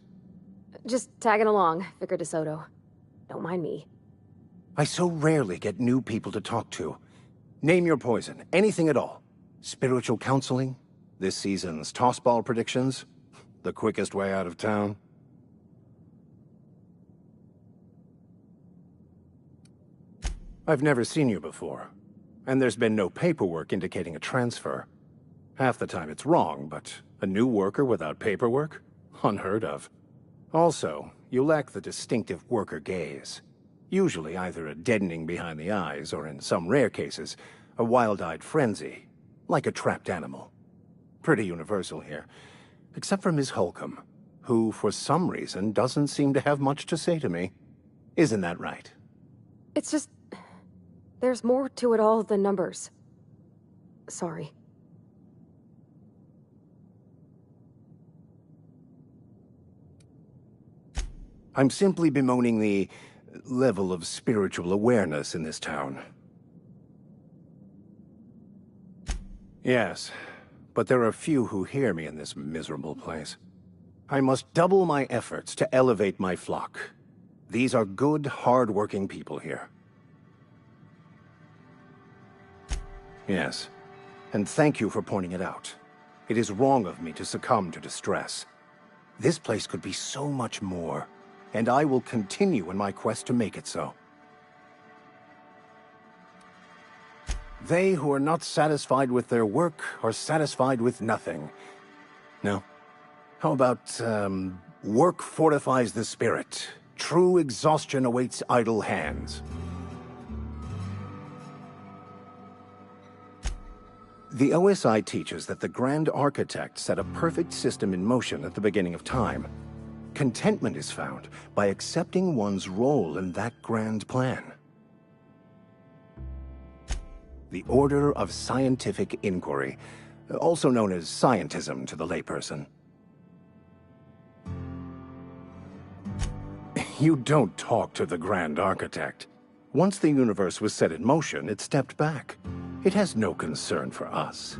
Speaker 15: Just tagging along, Vicar DeSoto. Don't mind me.
Speaker 16: I so rarely get new people to talk to. Name your poison, anything at all. Spiritual counseling? This season's tossball predictions? The quickest way out of town? I've never seen you before, and there's been no paperwork indicating a transfer. Half the time it's wrong, but a new worker without paperwork? Unheard of. Also, you lack the distinctive worker gaze. Usually either a deadening behind the eyes, or in some rare cases, a wild-eyed frenzy, like a trapped animal. Pretty universal here, except for Ms. Holcomb, who, for some reason, doesn't seem to have much to say to me. Isn't that right?
Speaker 15: It's just... there's more to it all than numbers. Sorry.
Speaker 16: I'm simply bemoaning the level of spiritual awareness in this town. Yes, but there are few who hear me in this miserable place. I must double my efforts to elevate my flock. These are good, hard-working people here. Yes, and thank you for pointing it out. It is wrong of me to succumb to distress. This place could be so much more, and I will continue in my quest to make it so. They who are not satisfied with their work are satisfied with nothing. No? How about, work fortifies the spirit. True exhaustion awaits idle hands. The OSI teaches that the Grand Architect set a perfect system in motion at the beginning of time. Contentment is found by accepting one's role in that grand plan. The Order of Scientific Inquiry, also known as scientism to the layperson. You don't talk to the Grand Architect. Once the universe was set in motion, it stepped back. It has no concern for us.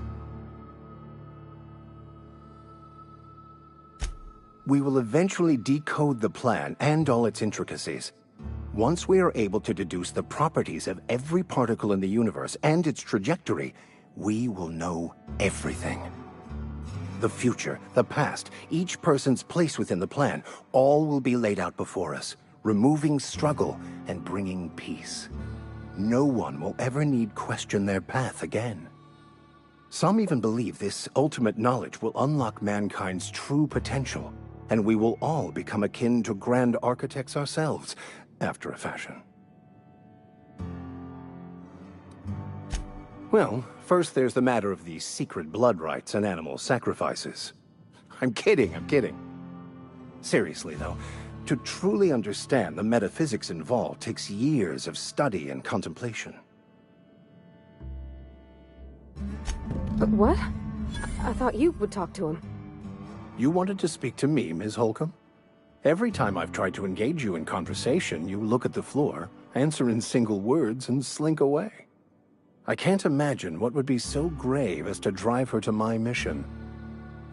Speaker 16: We will eventually decode the plan and all its intricacies. Once we are able to deduce the properties of every particle in the universe and its trajectory, we will know everything. The future, the past, each person's place within the plan, all will be laid out before us, removing struggle and bringing peace. No one will ever need question their path again. Some even believe this ultimate knowledge will unlock mankind's true potential, and we will all become akin to Grand Architects ourselves, after a fashion. Well, first there's the matter of the secret blood rites and animal sacrifices. I'm kidding, I'm kidding. Seriously, though, to truly understand the metaphysics involved takes years of study and contemplation.
Speaker 15: But what? I thought you would talk to him.
Speaker 16: You wanted to speak to me, Ms. Holcomb? Every time I've tried to engage you in conversation, you look at the floor, answer in single words, and slink away. I can't imagine what would be so grave as to drive her to my mission.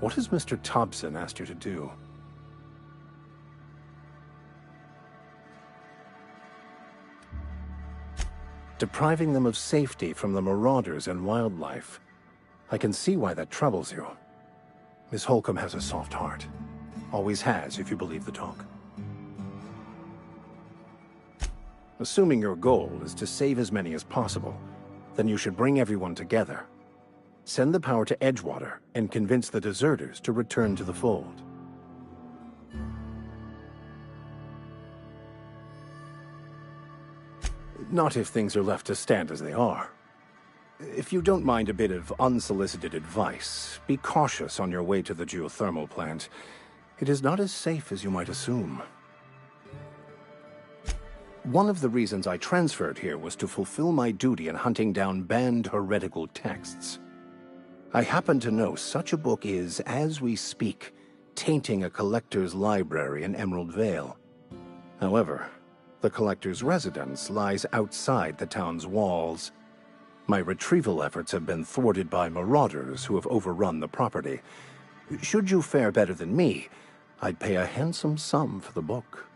Speaker 16: What has Mr. Thompson asked you to do? Depriving them of safety from the marauders and wildlife. I can see why that troubles you. Miss Holcomb has a soft heart. Always has, if you believe the talk. Assuming your goal is to save as many as possible, then you should bring everyone together. Send the power to Edgewater and convince the deserters to return to the fold. Not if things are left to stand as they are. If you don't mind a bit of unsolicited advice, be cautious on your way to the geothermal plant. It is not as safe as you might assume. One of the reasons I transferred here was to fulfill my duty in hunting down banned heretical texts. I happen to know such a book is, as we speak, tainting a collector's library in Emerald Vale. However, the collector's residence lies outside the town's walls. My retrieval efforts have been thwarted by marauders who have overrun the property. Should you fare better than me, I'd pay a handsome sum for the book.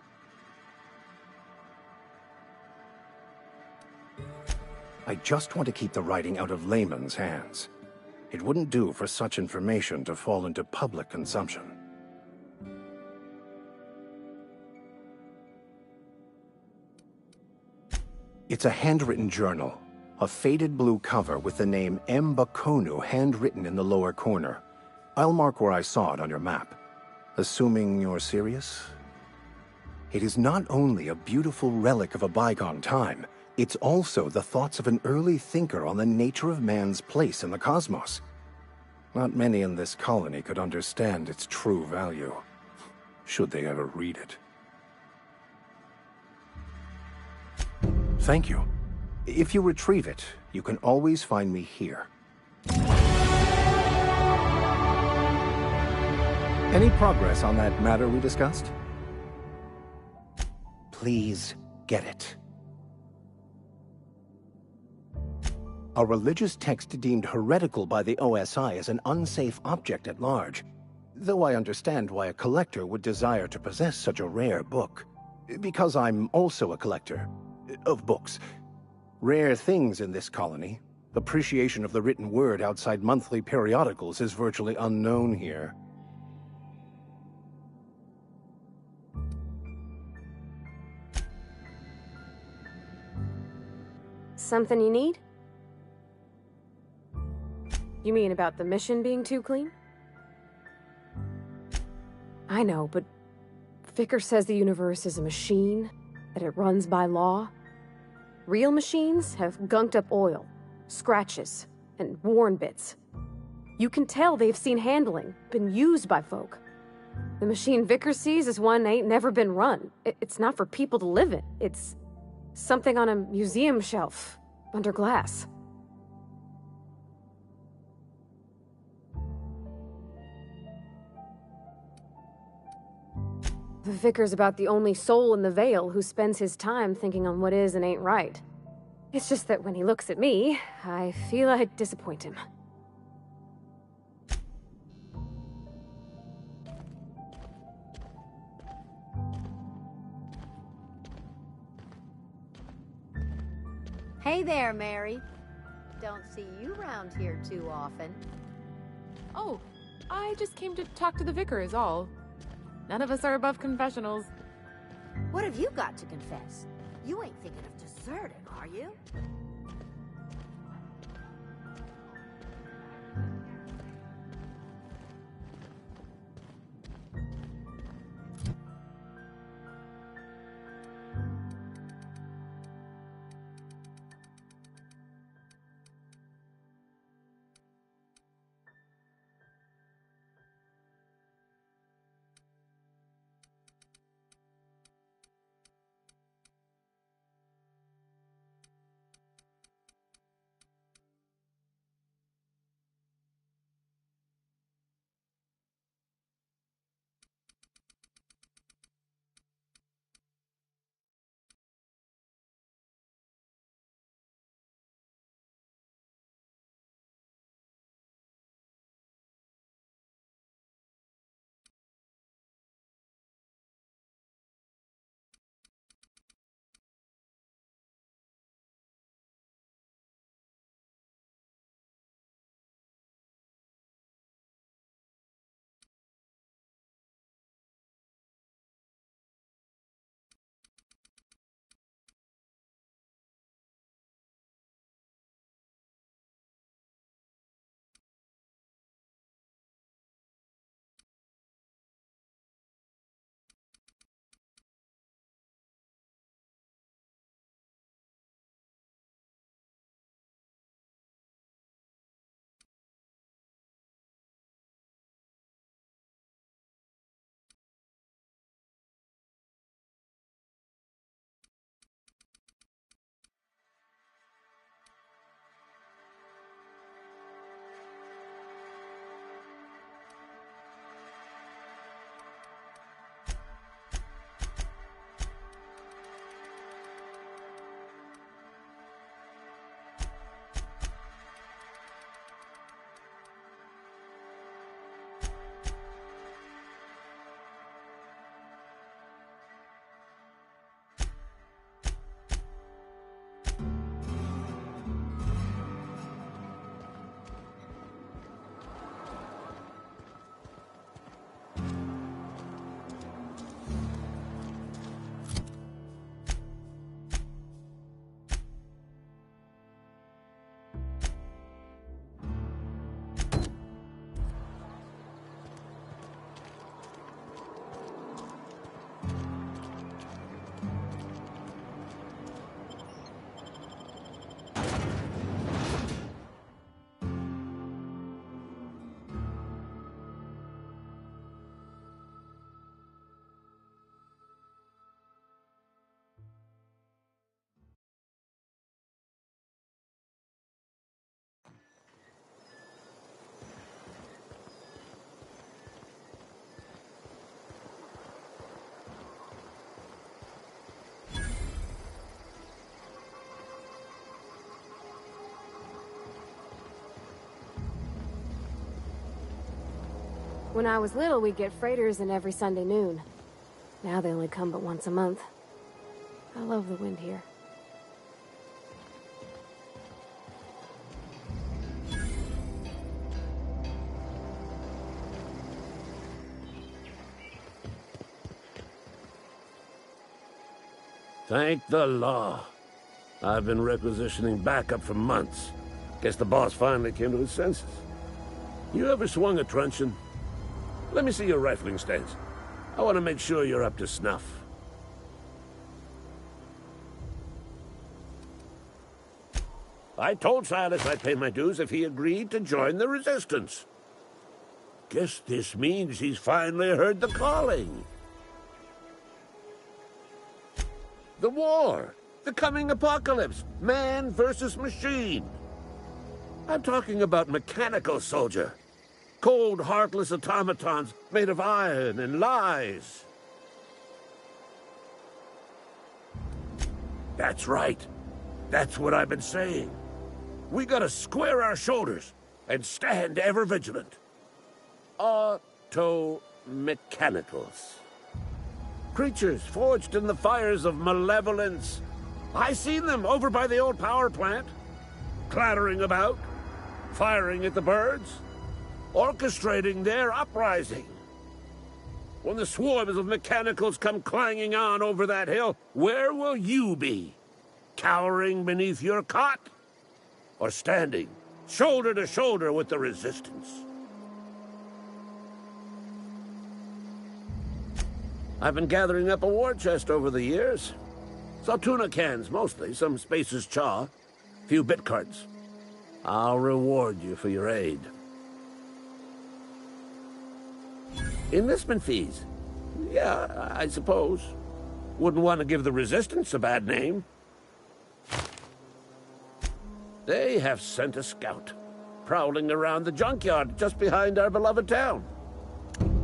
Speaker 16: I just want to keep the writing out of layman's hands. It wouldn't do for such information to fall into public consumption. It's a handwritten journal, a faded blue cover with the name M. Bakonu handwritten in the lower corner. I'll mark where I saw it on your map. Assuming you're serious? It is not only a beautiful relic of a bygone time, it's also the thoughts of an early thinker on the nature of man's place in the cosmos. Not many in this colony could understand its true value, should they ever read it. Thank you. If you retrieve it, you can always find me here. Any progress on that matter we discussed? Please get it. A religious text deemed heretical by the OSI is an unsafe object at large, though I understand why a collector would desire to possess such a rare book. Because I'm also a collector of books. Rare things in this colony. Appreciation of the written word outside monthly periodicals is virtually unknown here.
Speaker 15: Something you need? You mean about the mission being too clean? I know, but Vicker says the universe is a machine, that it runs by law. Real machines have gunked up oil, scratches, and worn bits. You can tell they've seen handling, been used by folk. The machine Vicker sees is one ain't never been run. It's not for people to live in. It's something on a museum shelf, under glass. The Vicar's about the only soul in the Vale who spends his time thinking on what is and ain't right. It's just that when he looks at me, I feel I'd disappoint him.
Speaker 17: Hey there, Mary. Don't see you around here too often.
Speaker 18: Oh, I just came to talk to the vicar is all. None of us are above confessionals.
Speaker 17: What have you got to confess? You ain't thinking of deserting, are you?
Speaker 15: When I was little, we'd get freighters in every Sunday noon. Now they only come but once a month. I love the wind here.
Speaker 19: Thank the law. I've been requisitioning backup for months. Guess the boss finally came to his senses. You ever swung a truncheon? Let me see your rifling stance. I want to make sure you're up to snuff. I told Silas I'd pay my dues if he agreed to join the resistance. Guess this means he's finally heard the calling. The war! The coming apocalypse! Man versus machine! I'm talking about mechanical soldier. Cold, heartless automatons made of iron and lies. That's right. That's what I've been saying. We gotta square our shoulders and stand ever vigilant. Auto-mechanicals. Creatures forged in the fires of malevolence. I seen them over by the old power plant, clattering about, firing at the birds, orchestrating their uprising. When the swarms of mechanicals come clanging on over that hill, where will you be? Cowering beneath your cot? Or standing, shoulder to shoulder with the resistance? I've been gathering up a war chest over the years. Saw tuna cans, mostly, some Spacer's chaw, few bit cards. I'll reward you for your aid. Enlistment fees? Yeah, I suppose. Wouldn't want to give the Resistance a bad name. They have sent a scout, prowling around the junkyard just behind our beloved town.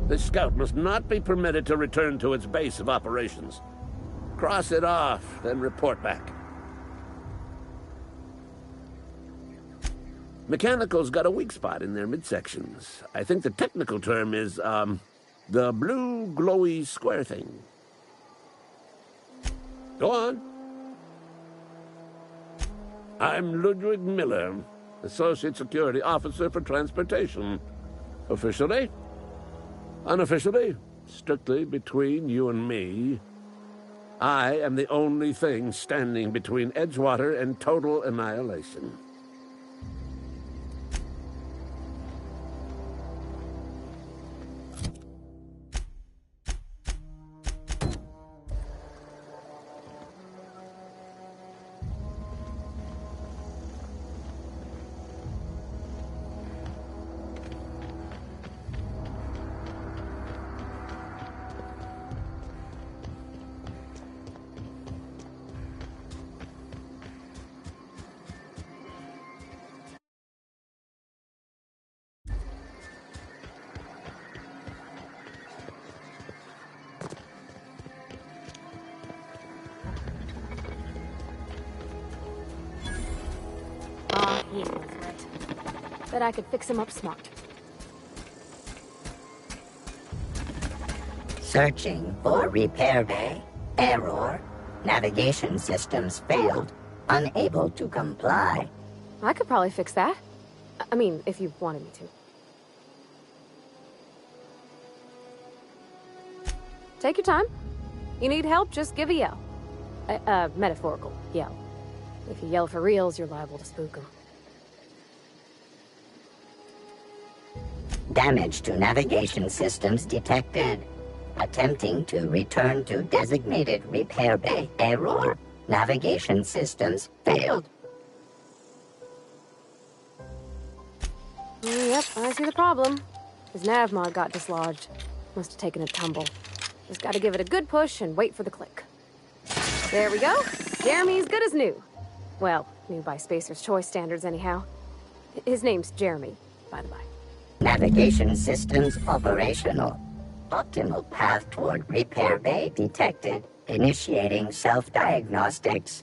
Speaker 19: This scout must not be permitted to return to its base of operations. Cross it off, then report back. Mechanicals got a weak spot in their midsections. I think the technical term is, the blue glowy square thing. Go on. I'm Ludwig Miller, Associate Security Officer for Transportation. Officially? Unofficially? Strictly between you and me. I am the only thing standing between Edgewater and total annihilation.
Speaker 15: He was right. Bet I could fix him up smart.
Speaker 20: Searching for repair bay. Error. Navigation systems failed. Unable to comply.
Speaker 15: I could probably fix that. I mean, if you wanted me to. Take your time. You need help, just give a yell. Metaphorical yell. If you yell for reals, you're liable to spook them.
Speaker 20: Damage to navigation systems detected. Attempting to return to designated repair bay. Error. Navigation systems failed.
Speaker 15: Yep, I see the problem. His nav mod got dislodged. Must have taken a tumble. Just gotta give it a good push and wait for the click. There we go. Jeremy's good as new. Well, new by Spacer's Choice standards anyhow. His name's Jeremy, by the by.
Speaker 20: Navigation systems operational. Optimal path toward repair bay detected. Initiating self-diagnostics.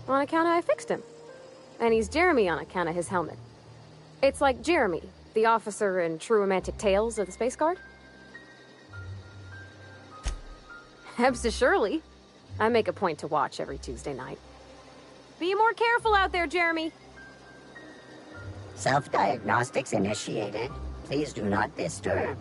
Speaker 15: On account I fixed him. and he's Jeremy on account of his helmet. It's like Jeremy, the officer in True Romantic Tales of the Space Guard. Hebs to Shirley. I make a point to watch every Tuesday night. Be more careful out there, Jeremy.
Speaker 20: Self-diagnostics initiated. Please do not disturb.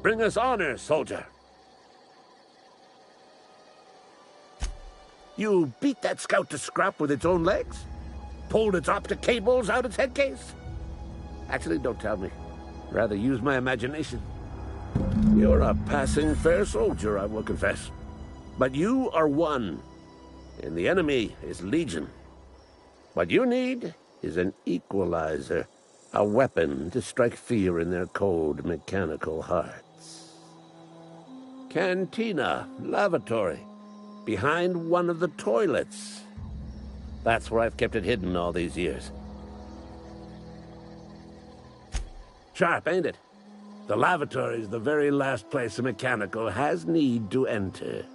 Speaker 19: Bring us honor, soldier. You beat that scout to scrap with its own legs? Pulled its optic cables out its head case? Actually, don't tell me. Rather use my imagination. You're a passing fair soldier, I will confess. But you are one, and the enemy is legion. What you need is an equalizer, a weapon to strike fear in their cold, mechanical hearts. Cantina, lavatory, behind one of the toilets. That's where I've kept it hidden all these years. Sharp, ain't it? The lavatory is the very last place a mechanical has need to enter.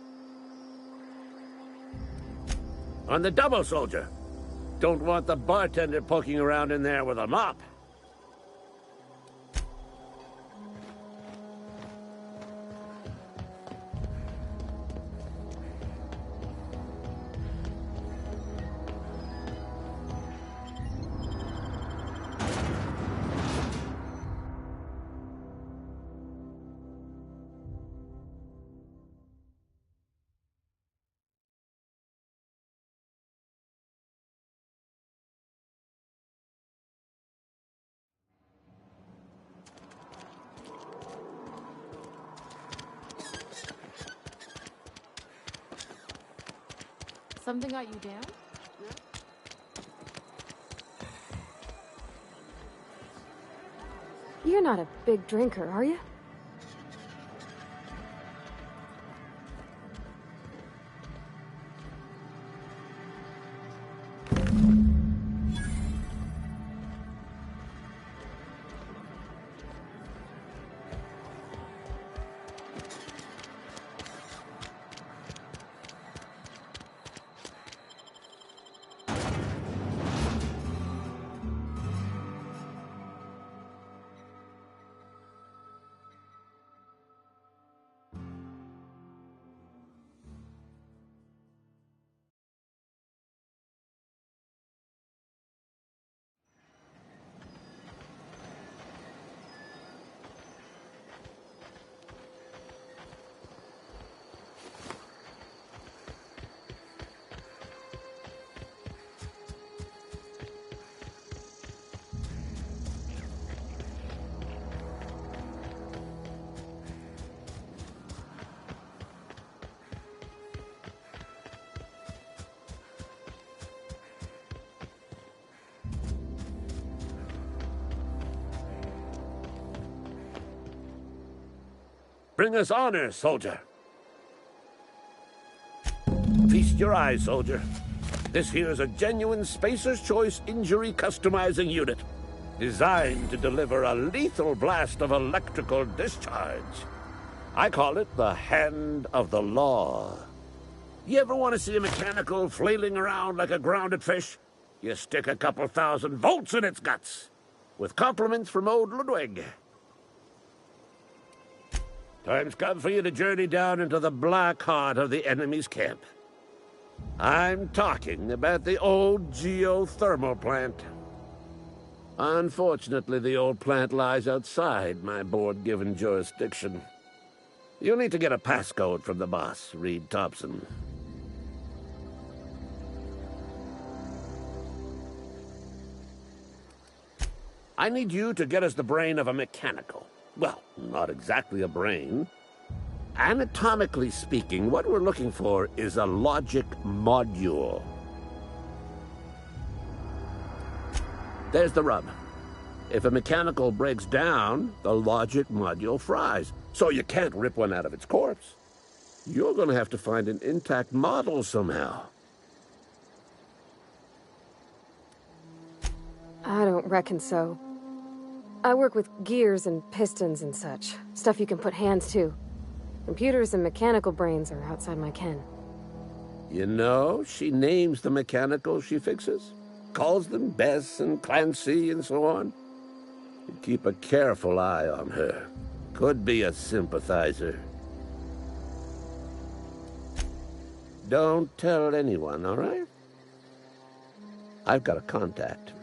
Speaker 19: On the double, soldier. Don't want the bartender poking around in there with a mop.
Speaker 18: Something got you down?
Speaker 15: You're not a big drinker, are you?
Speaker 19: Bring us honor, soldier. Feast your eyes, soldier. This here's a genuine Spacer's Choice injury customizing unit, designed to deliver a lethal blast of electrical discharge. I call it the Hand of the Law. You ever want to see a mechanical flailing around like a grounded fish? You stick a couple thousand volts in its guts. With compliments from old Ludwig. Time's come for you to journey down into the black heart of the enemy's camp. I'm talking about the old geothermal plant. Unfortunately, the old plant lies outside my board-given jurisdiction. You'll need to get a passcode from the boss, Reed Thompson. I need you to get us the brain of a mechanical. Well, not exactly a brain. Anatomically speaking, what we're looking for is a logic module. There's the rub. If a mechanical breaks down, the logic module fries. So you can't rip one out of its corpse. You're going to have to find an intact model somehow.
Speaker 15: I don't reckon so. I work with gears and pistons and such. Stuff you can put hands to. Computers and mechanical brains are outside my ken.
Speaker 19: You know, she names the mechanicals she fixes. Calls them Bess and Clancy and so on. You keep a careful eye on her. Could be a sympathizer. Don't tell anyone, all right? I've got a contact.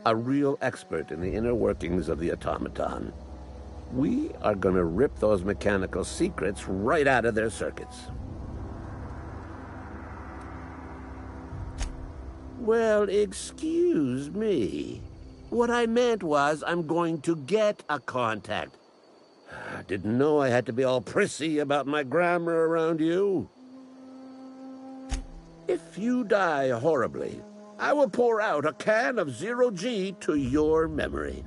Speaker 19: A real expert in the inner workings of the automaton. We are going to rip those mechanical secrets right out of their circuits. Well, excuse me. What I meant was I'm going to get a contact. I didn't know I had to be all prissy about my grammar around you. If you die horribly, I will pour out a can of 0G to your memory.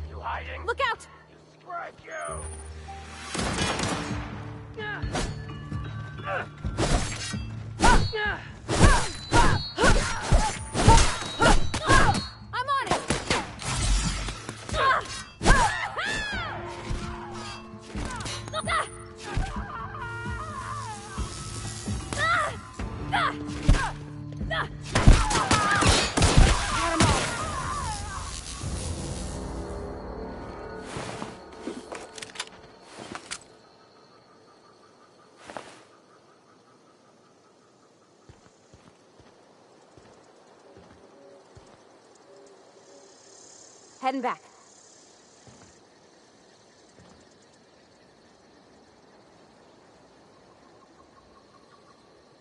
Speaker 10: You hiding?
Speaker 9: Look out!
Speaker 10: Strike you!
Speaker 9: I'm on it!
Speaker 15: Heading back.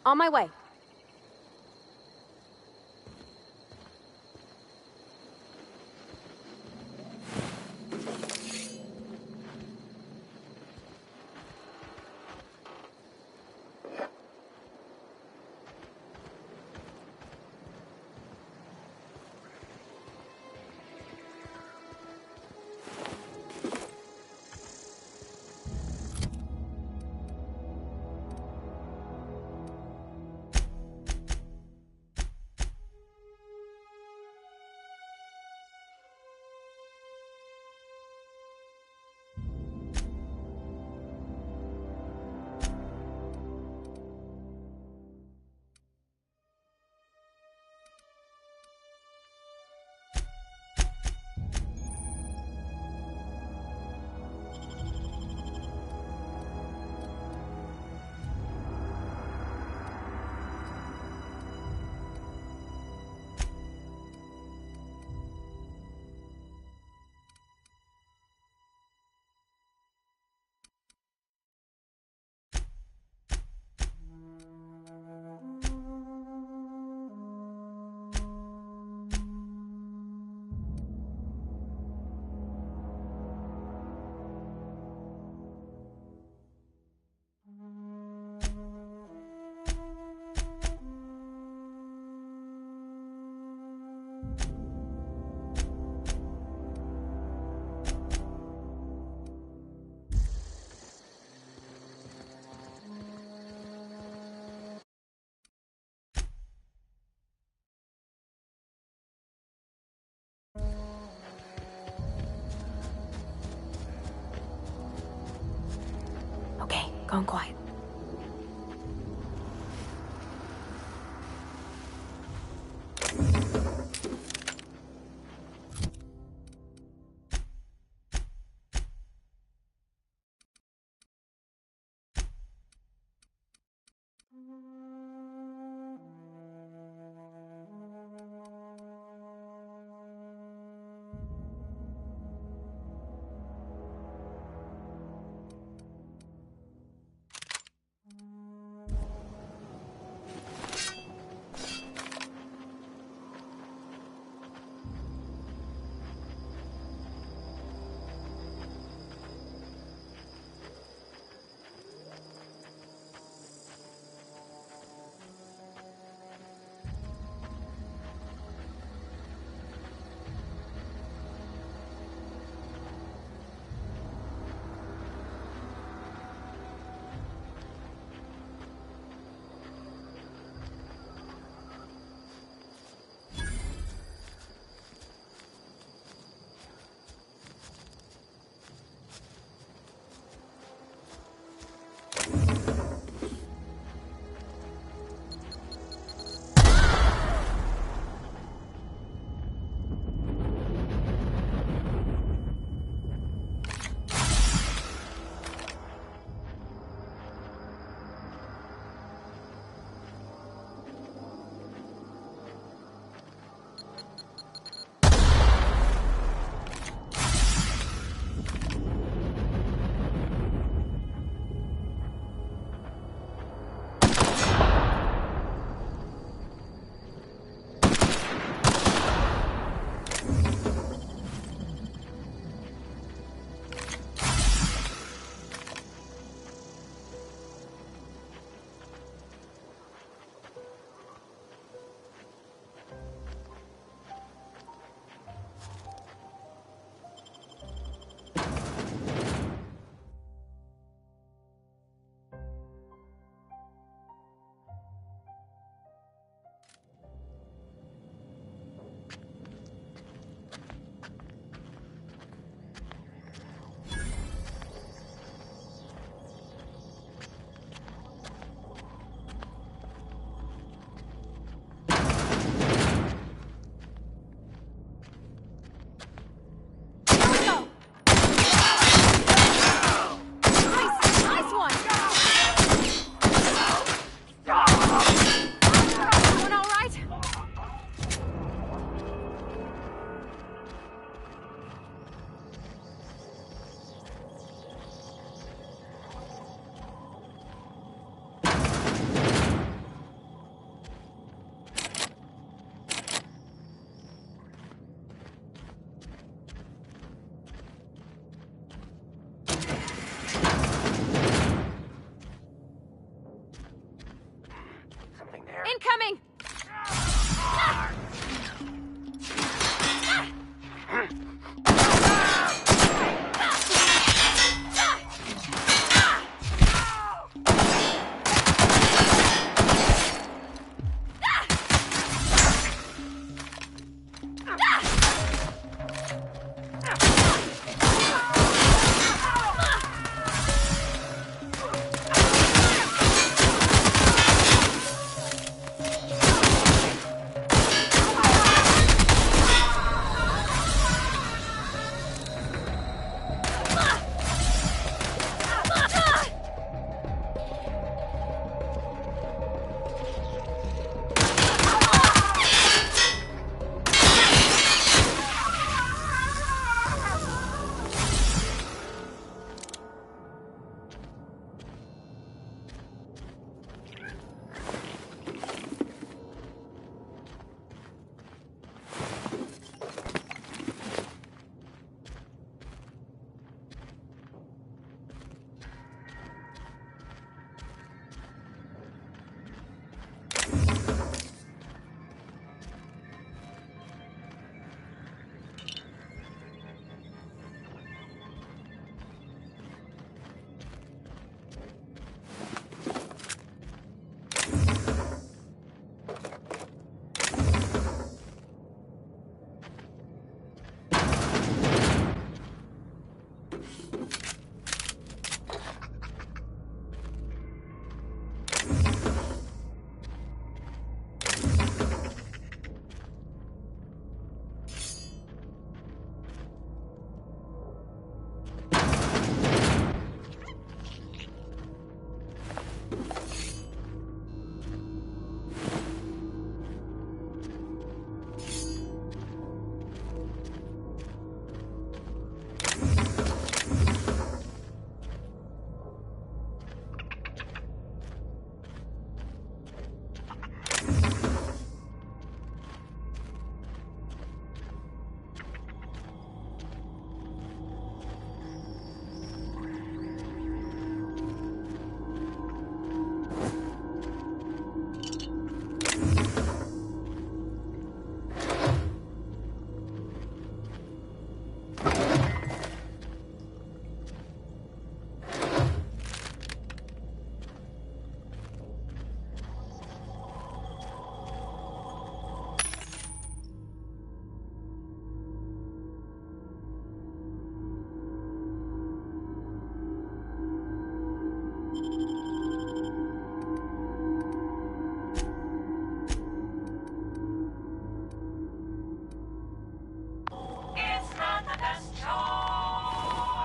Speaker 15: On my way. Okay, going quiet.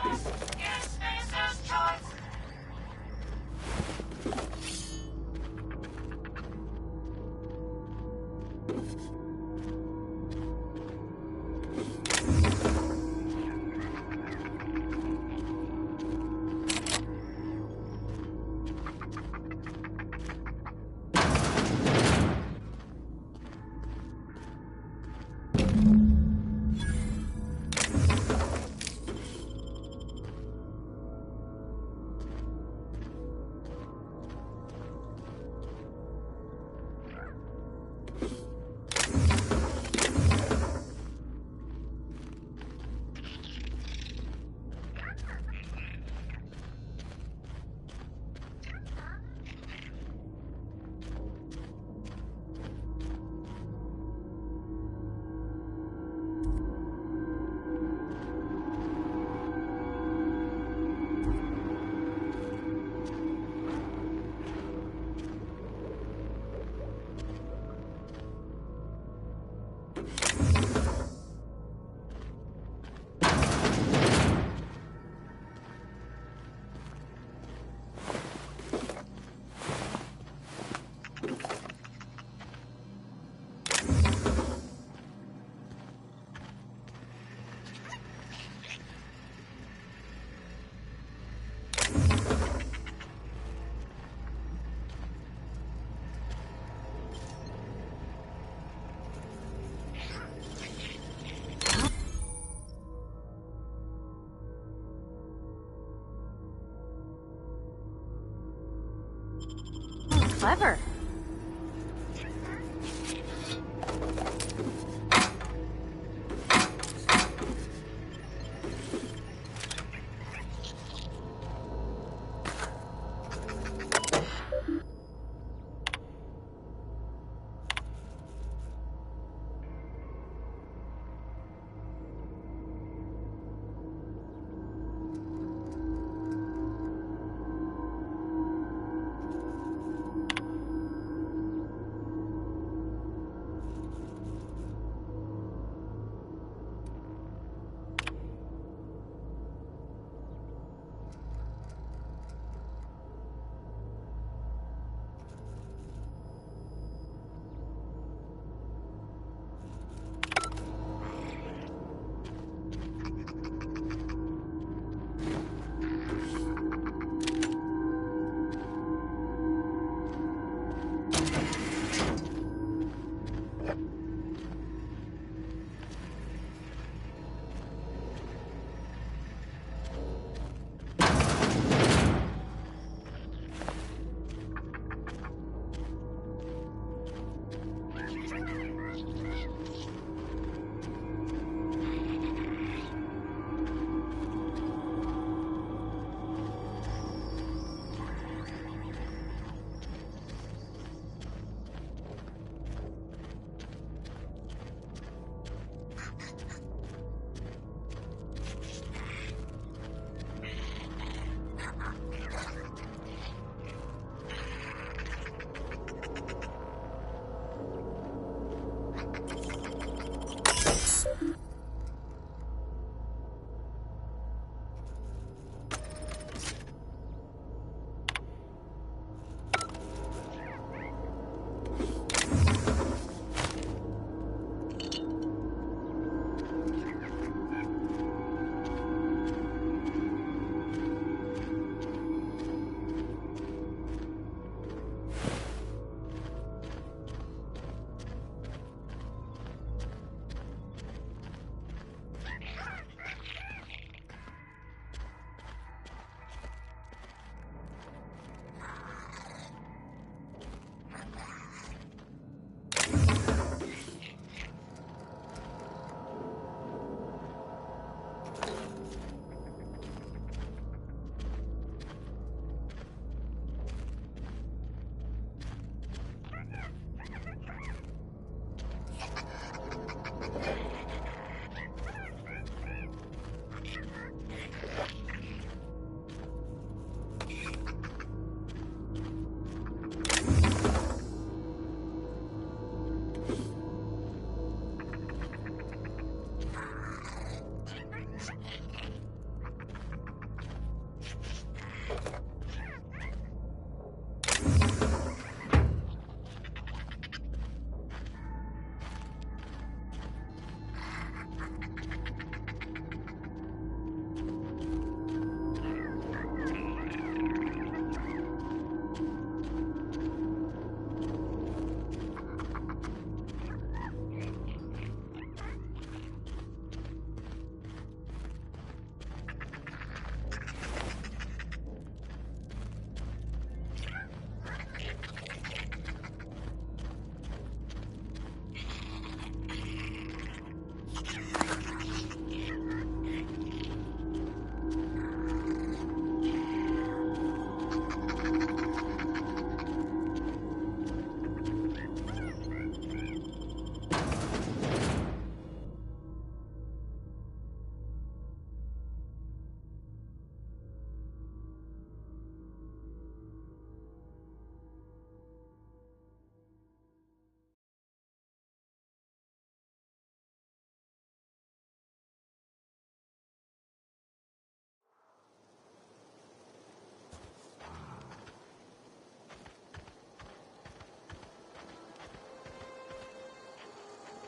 Speaker 3: choice. Your spacer's choice.
Speaker 15: Clever.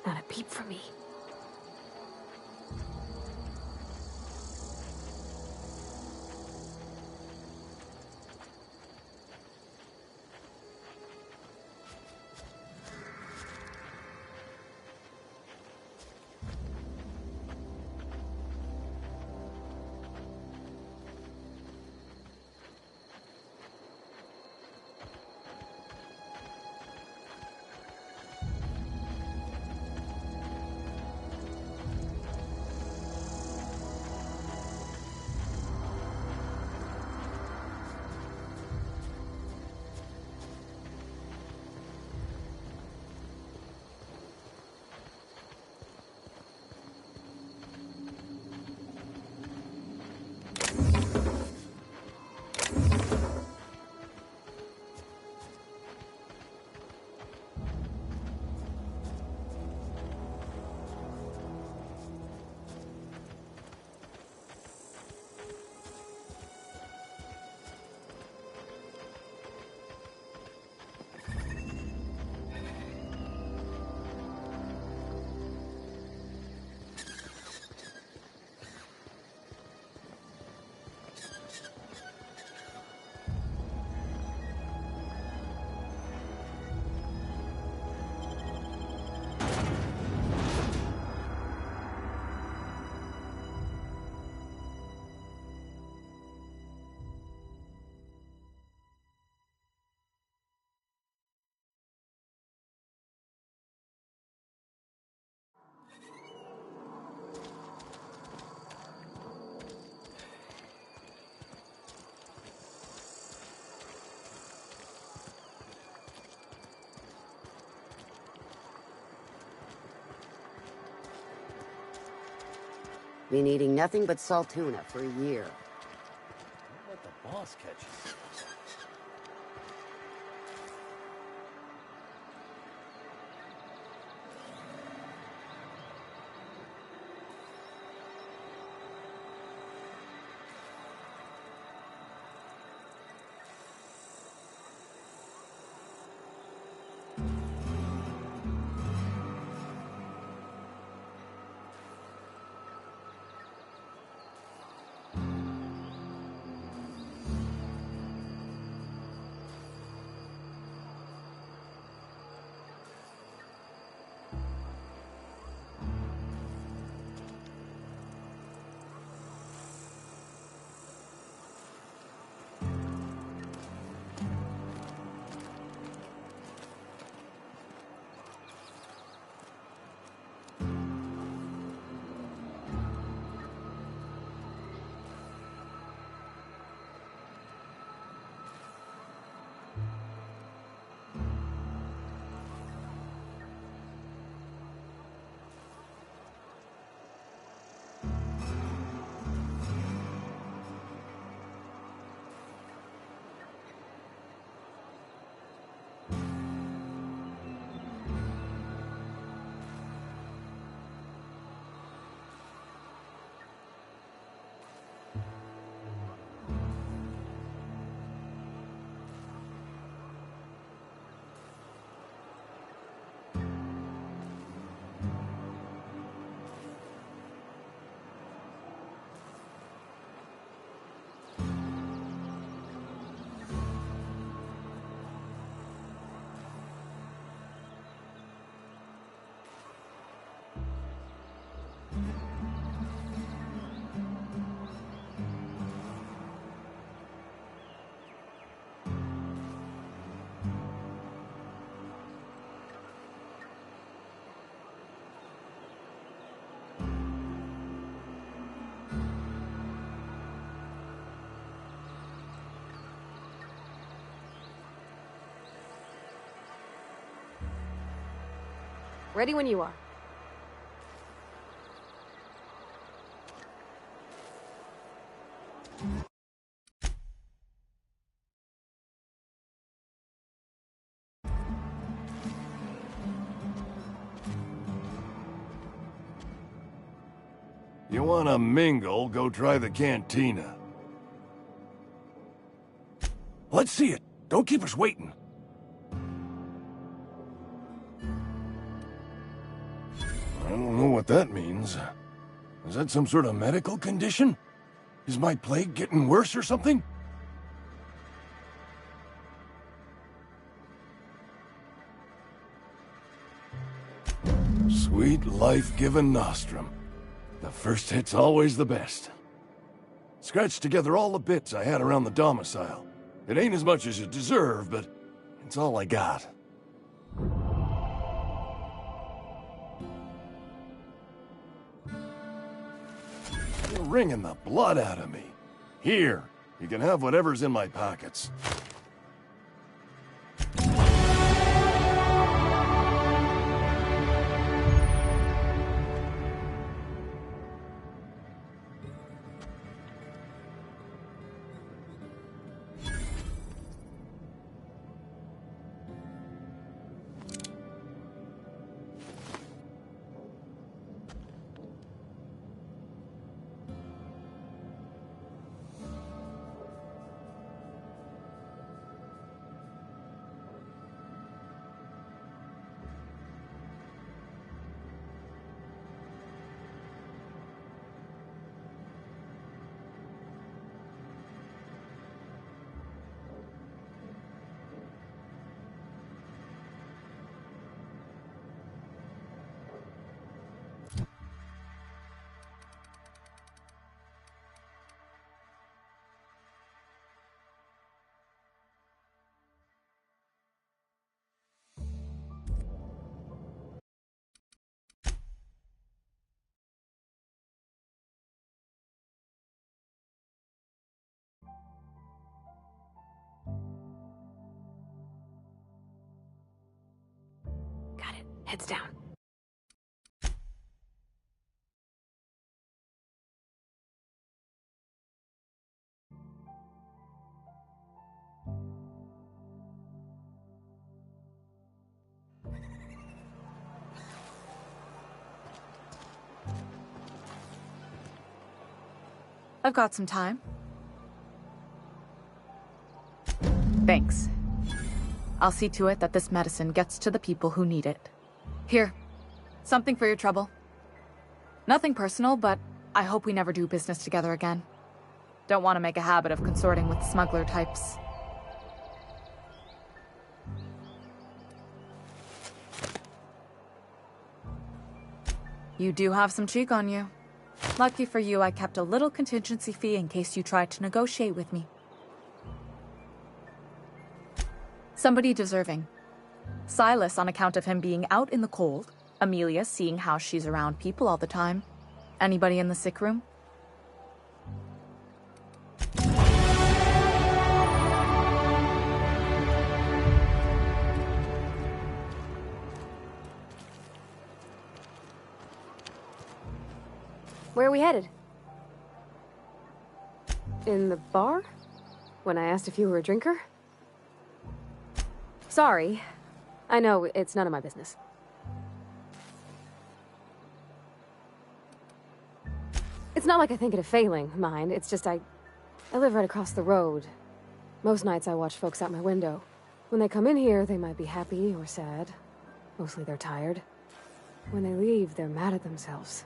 Speaker 15: Not a peep from me.
Speaker 21: Been eating nothing but salt tuna for a year.
Speaker 12: Don't let the boss catch you.
Speaker 15: Ready when you are.
Speaker 8: You wanna mingle, go try the cantina. Let's see it. Don't keep us waiting. I don't know what that means. Is that some sort of medical condition? Is my plague getting worse or something? Sweet life-giving nostrum. The first hit's always the best. Scratched together all the bits I had around the domicile. It ain't as much as you deserve, but it's all I got. You're wringing the blood out of me. Here, you can have whatever's in my pockets.
Speaker 15: Got it. Heads down.
Speaker 9: I've got some time. Thanks. I'll see to it that this medicine gets to the people who need it. Here, something for your trouble. Nothing personal, but I hope we never do business together again. Don't want to make a habit of consorting with smuggler types. You do have some cheek on you. Lucky for you, I kept a little contingency fee in case you tried to negotiate with me. Somebody deserving. Silas on account of him being out in the cold. Amelia seeing how she's around people all the time. Anybody in the sick room?
Speaker 15: Where are we headed? In the bar? When I asked if you were a drinker? Sorry. I know, it's none of my business. It's not like I think it a failing, mind. It's just I live right across the road. Most nights I watch folks out my window. When they come in here, they might be happy or sad. Mostly they're tired. When they leave, they're mad at themselves.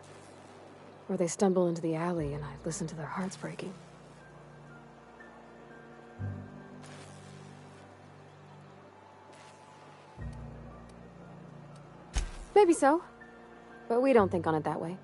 Speaker 15: Or they stumble into the alley and I listen to their hearts breaking. Maybe so, but we don't think on it that way.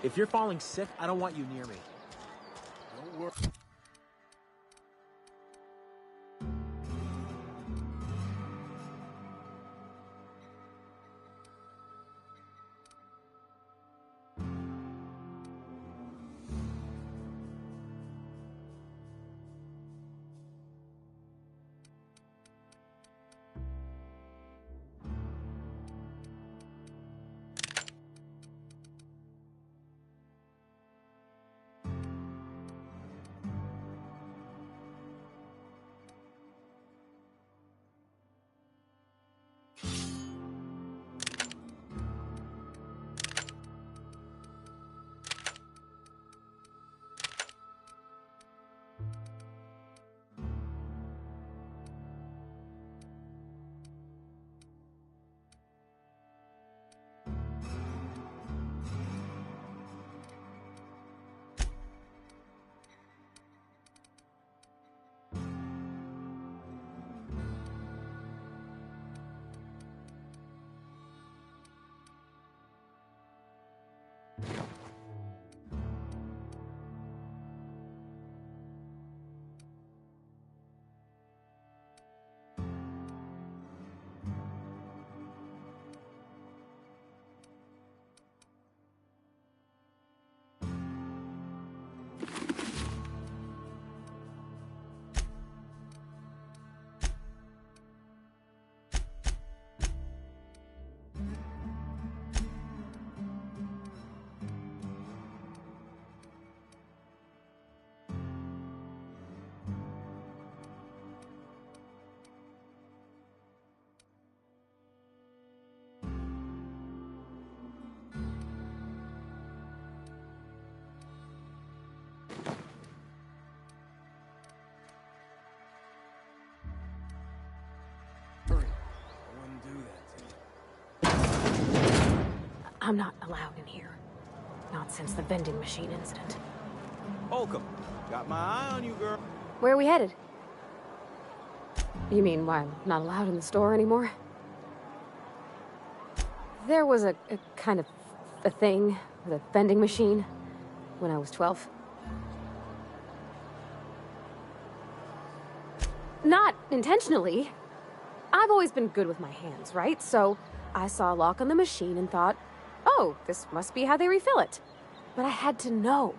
Speaker 1: If you're falling sick, I don't want you near me.
Speaker 8: Don't worry.
Speaker 15: I'm not allowed in here. Not since the vending machine incident.
Speaker 11: Holcomb, got my eye on you, girl.
Speaker 15: Where are we headed? You mean why I'm not allowed in the store anymore? There was a kind of a thing with a vending machine when I was 12. Not intentionally. I've always been good with my hands, right? So I saw a lock on the machine and thought, oh, this must be how they refill it. But I had to know.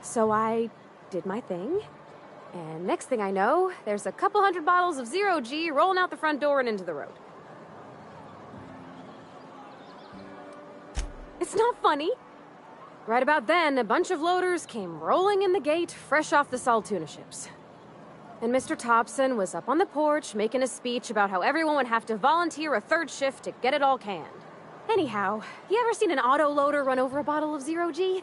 Speaker 15: So I did my thing, and next thing I know, there's a couple hundred bottles of 0G rolling out the front door and into the road. It's not funny. Right about then, a bunch of loaders came rolling in the gate, fresh off the Saltuna ships. And Mr. Thompson was up on the porch making a speech about how everyone would have to volunteer a third shift to get it all canned. Anyhow, you ever seen an auto loader run over a bottle of 0G?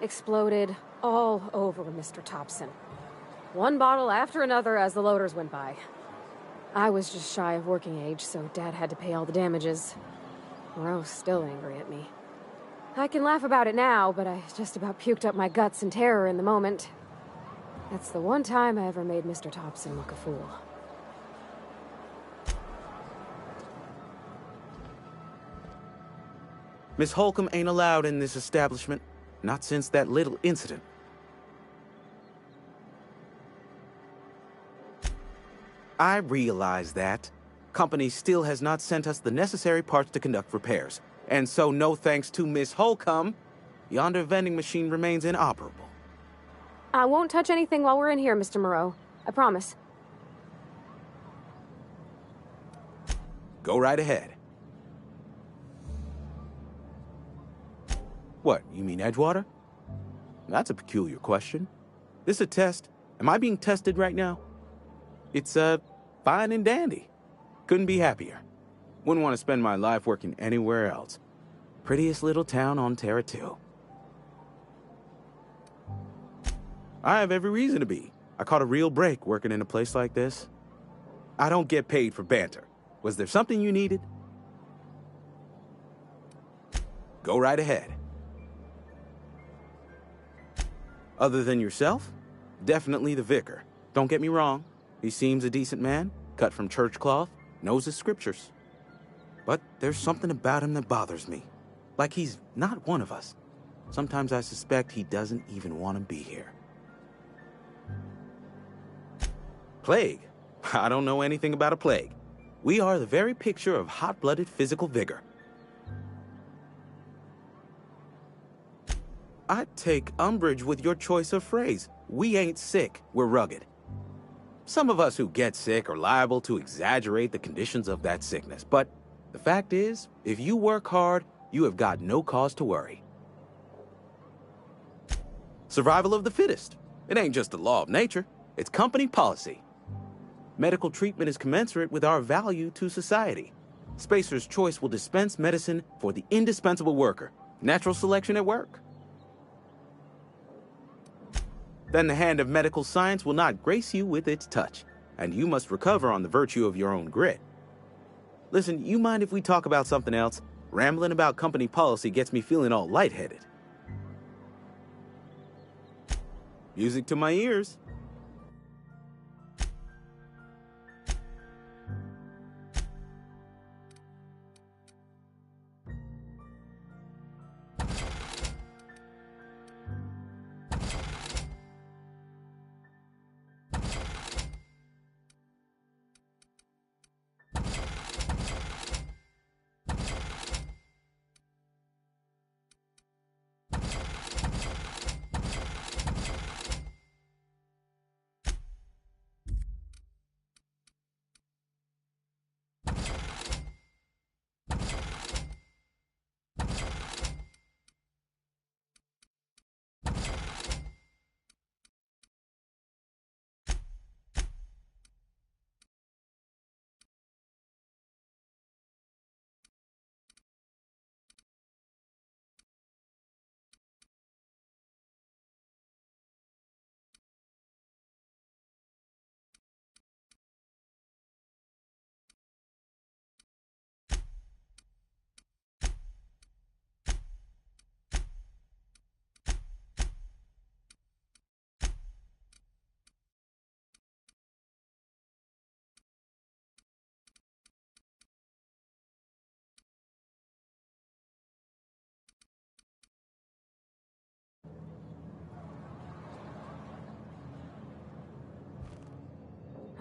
Speaker 15: Exploded all over Mr. Thompson. One bottle after another as the loaders went by. I was just shy of working age, so Dad had to pay all the damages. Moreau's still angry at me. I can laugh about it now, but I just about puked up my guts in terror in the moment. That's the one time I ever made Mr. Thompson look a fool.
Speaker 22: Miss Holcomb ain't allowed in this establishment. Not since that little incident. I realize that. Company still has not sent us the necessary parts to conduct repairs. And so no thanks to Miss Holcomb, yonder vending machine remains inoperable.
Speaker 15: I won't touch anything while we're in here, Mr. Moreau. I promise.
Speaker 22: Go right ahead. What, you mean Edgewater? That's a peculiar question. This a test? Am I being tested right now? It's, fine and dandy. Couldn't be happier. Wouldn't want to spend my life working anywhere else. Prettiest little town on Terra 2. I have every reason to be. I caught a real break working in a place like this. I don't get paid for banter. Was there something you needed? Go right ahead. Other than yourself? Definitely the vicar. Don't get me wrong. He seems a decent man, cut from church cloth, knows his scriptures. But there's something about him that bothers me. Like he's not one of us. Sometimes I suspect he doesn't even want to be here. Plague? I don't know anything about a plague. We are the very picture of hot-blooded physical vigor. I take umbrage with your choice of phrase. We ain't sick, we're rugged. Some of us who get sick are liable to exaggerate the conditions of that sickness, but the fact is, if you work hard, you have got no cause to worry. Survival of the fittest. It ain't just the law of nature, it's company policy. Medical treatment is commensurate with our value to society. Spacer's Choice will dispense medicine for the indispensable worker. Natural selection at work. Then the hand of medical science will not grace you with its touch, and you must recover on the virtue of your own grit. Listen, you mind if we talk about something else? Rambling about company policy gets me feeling all lightheaded. Music to my ears.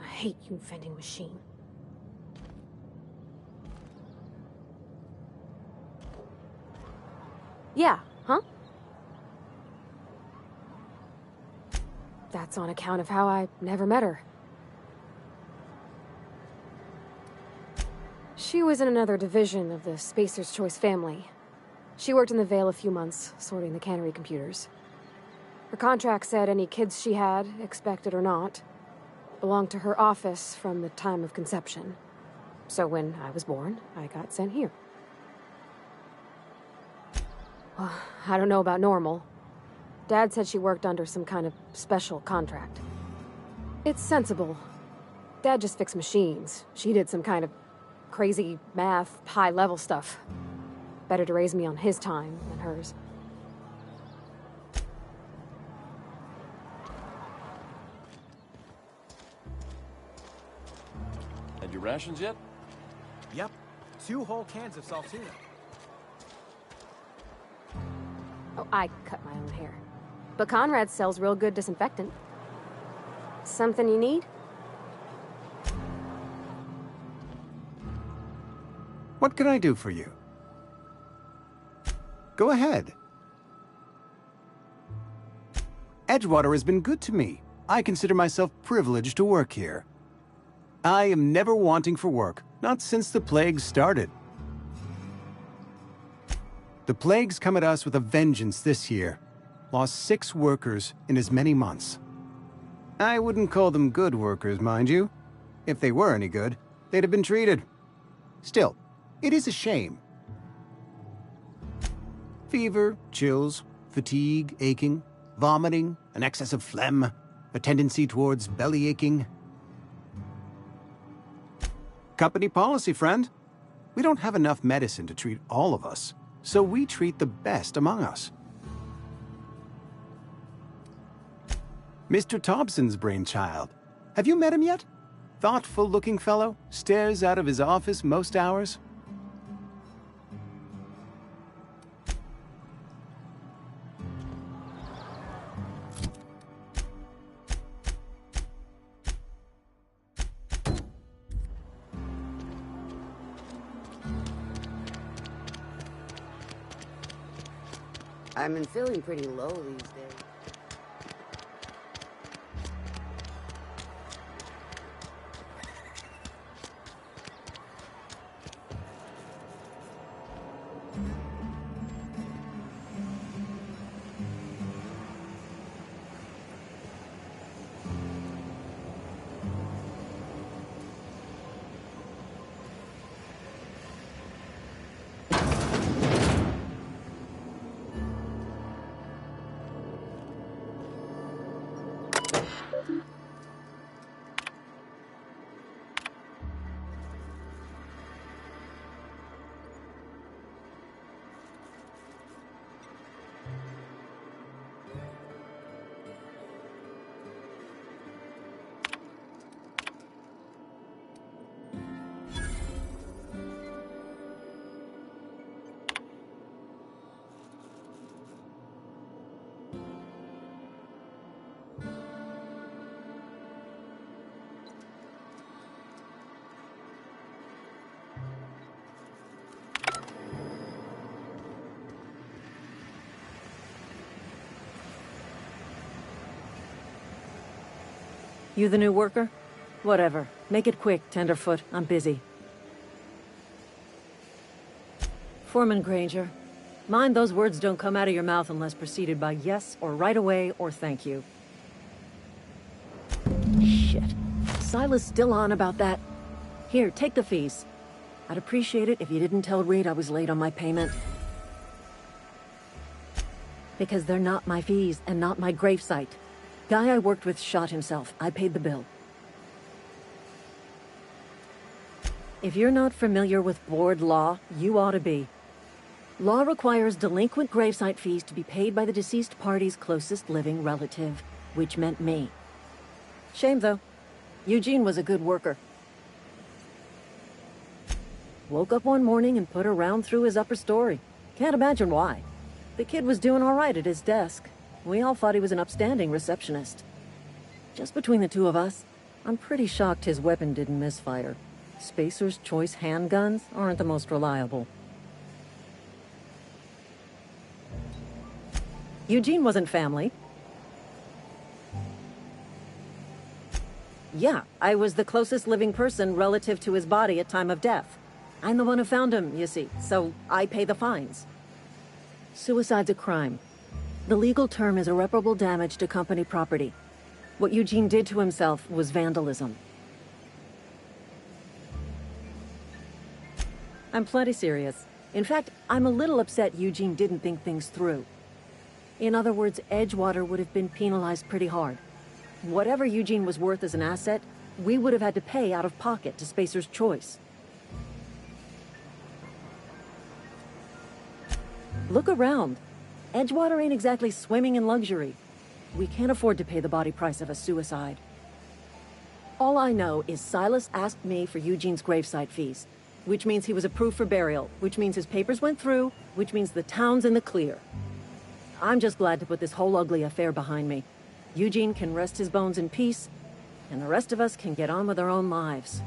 Speaker 15: I hate you, vending machine. Yeah, huh? That's on account of how I never met her. She was in another division of the Spacer's Choice family. She worked in the Vale a few months, sorting the cannery computers. Her contract said any kids she had, expected or not, belonged to her office from the time of conception. So when I was born, I got sent here. Well, I don't know about normal. Dad said she worked under some kind of special contract. It's sensible. Dad just fixed machines. She did some kind of crazy math, high-level stuff. Better to raise me on his time than hers.
Speaker 12: Had your rations yet?
Speaker 1: Yep. 2 whole cans of salt tuna.
Speaker 15: Oh, I cut my own hair. But Conrad sells real good disinfectant. Something you need?
Speaker 11: What can I do for you? Go ahead. Edgewater has been good to me. I consider myself privileged to work here. I am never wanting for work, not since the plague started. The plague's come at us with a vengeance this year. Lost 6 workers in as many months. I wouldn't call them good workers, mind you. If they were any good, they'd have been treated. Still, it is a shame. Fever, chills, fatigue, aching, vomiting, an excess of phlegm, a tendency towards belly aching. Company policy, friend. We don't have enough medicine to treat all of us, so we treat the best among us. Mr. Thompson's brainchild. Have you met him yet? Thoughtful-looking fellow, stares out of his office most hours.
Speaker 21: I've been feeling pretty low these days.
Speaker 5: You the new worker? Whatever. Make it quick, Tenderfoot. I'm busy. Foreman Granger, mind those words don't come out of your mouth unless preceded by yes or right away or thank you. Shit. Silas still on about that? Here, take the fees. I'd appreciate it if you didn't tell Reed I was late on my payment. Because they're not my fees and not my gravesite. Guy I worked with shot himself. I paid the bill. If you're not familiar with board law, you ought to be. Law requires delinquent gravesite fees to be paid by the deceased party's closest living relative, which meant me. Shame, though. Eugene was a good worker. Woke up one morning and put a round through his upper story. Can't imagine why. The kid was doing all right at his desk. We all thought he was an upstanding receptionist. Just between the two of us, I'm pretty shocked his weapon didn't misfire. Spacer's Choice handguns aren't the most reliable. Eugene wasn't family. Yeah, I was the closest living person relative to his body at time of death. I'm the one who found him, you see, so I pay the fines. Suicide's a crime. The legal term is irreparable damage to company property. What Eugene did to himself was vandalism. I'm plenty serious. In fact, I'm a little upset Eugene didn't think things through. In other words, Edgewater would have been penalized pretty hard. Whatever Eugene was worth as an asset, we would have had to pay out of pocket to Spacer's Choice. Look around. Edgewater ain't exactly swimming in luxury. We can't afford to pay the body price of a suicide. All I know is Silas asked me for Eugene's gravesite fees, which means he was approved for burial, which means his papers went through, which means the town's in the clear. I'm just glad to put this whole ugly affair behind me. Eugene can rest his bones in peace, and the rest of us can get on with our own lives.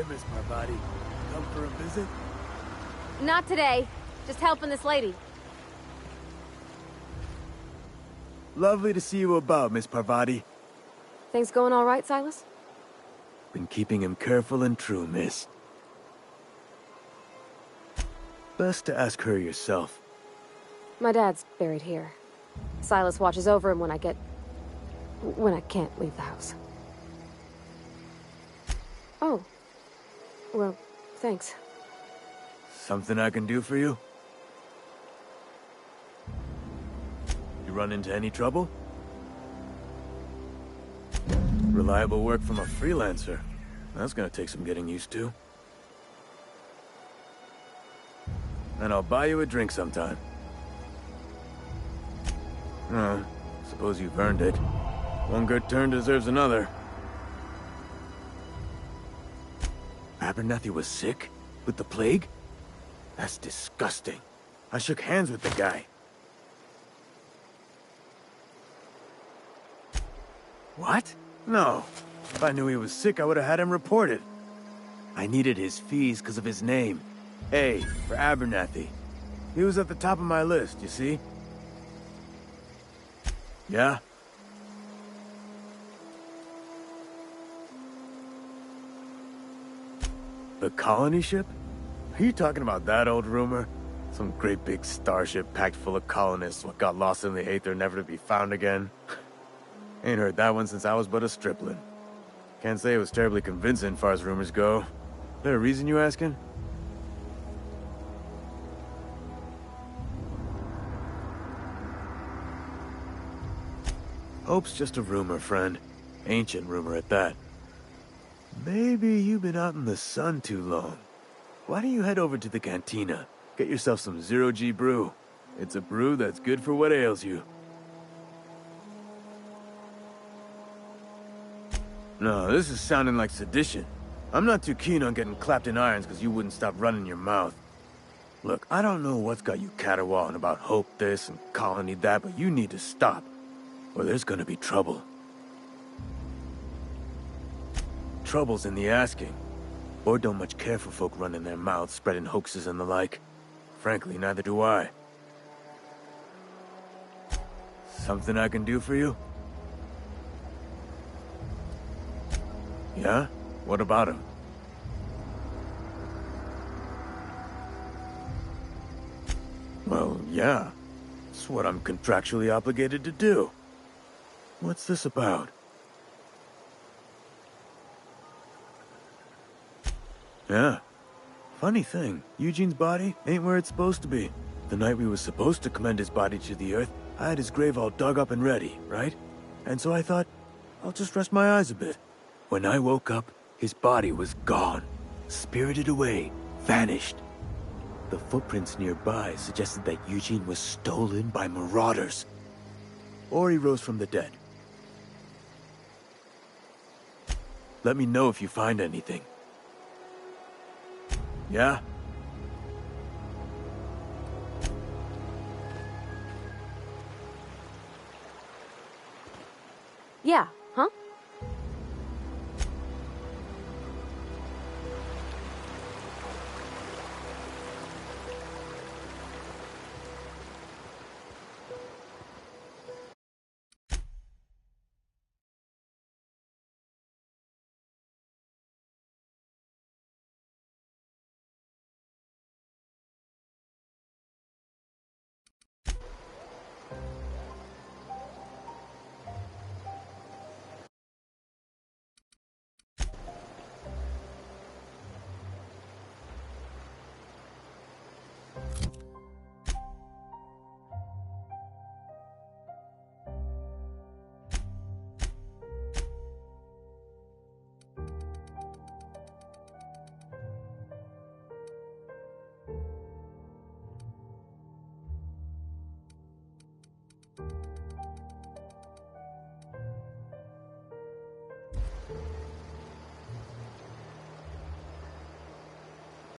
Speaker 7: Hey, Miss Parvati. Come for a visit?
Speaker 15: Not today. Just helping this lady.
Speaker 7: Lovely to see you about, Miss Parvati.
Speaker 15: Things going all right, Silas?
Speaker 7: Been keeping him careful and true, miss. Best to ask her yourself.
Speaker 15: My dad's buried here. Silas watches over him when I can't leave the house. Oh. Well, thanks.
Speaker 7: Something I can do for you? You run into any trouble? Reliable work from a freelancer. That's gonna take some getting used to. And I'll buy you a drink sometime. Oh, suppose you've earned it. One good turn deserves another. Abernathy was sick? With the plague? That's disgusting. I shook hands with the guy. What? No. If I knew he was sick, I would have had him reported. I needed his fees because of his name. A for Abernathy. He was at the top of my list, you see? Yeah? The colony ship? Are you talking about that old rumor? Some great big starship packed full of colonists what got lost in the aether never to be found again? Ain't heard that one since I was but a stripling. Can't say it was terribly convincing far as rumors go. There a reason you asking? Hope's just a rumor, friend. Ancient rumor at that. Maybe you've been out in the sun too long. Why don't you head over to the cantina? Get yourself some zero-G brew. It's a brew that's good for what ails you. No, this is sounding like sedition. I'm not too keen on getting clapped in irons because you wouldn't stop running your mouth. Look, I don't know what's got you caterwauling about Hope this and Colony that, but you need to stop. Or there's gonna be trouble. Trouble's in the asking. Or don't much care for folk running their mouths, spreading hoaxes and the like. Frankly, neither do I. Something I can do for you? Yeah? What about him? Well, yeah. It's what I'm contractually obligated to do. What's this about? Yeah. Funny thing, Eugene's body ain't where it's supposed to be. The night we was supposed to commend his body to the earth, I had his grave all dug up and ready, right? And so I thought, I'll just rest my eyes a bit. When I woke up, his body was gone. Spirited away. Vanished. The footprints nearby suggested that Eugene was stolen by marauders. Or he rose from the dead. Let me know if you find anything. Yeah?
Speaker 15: Yeah,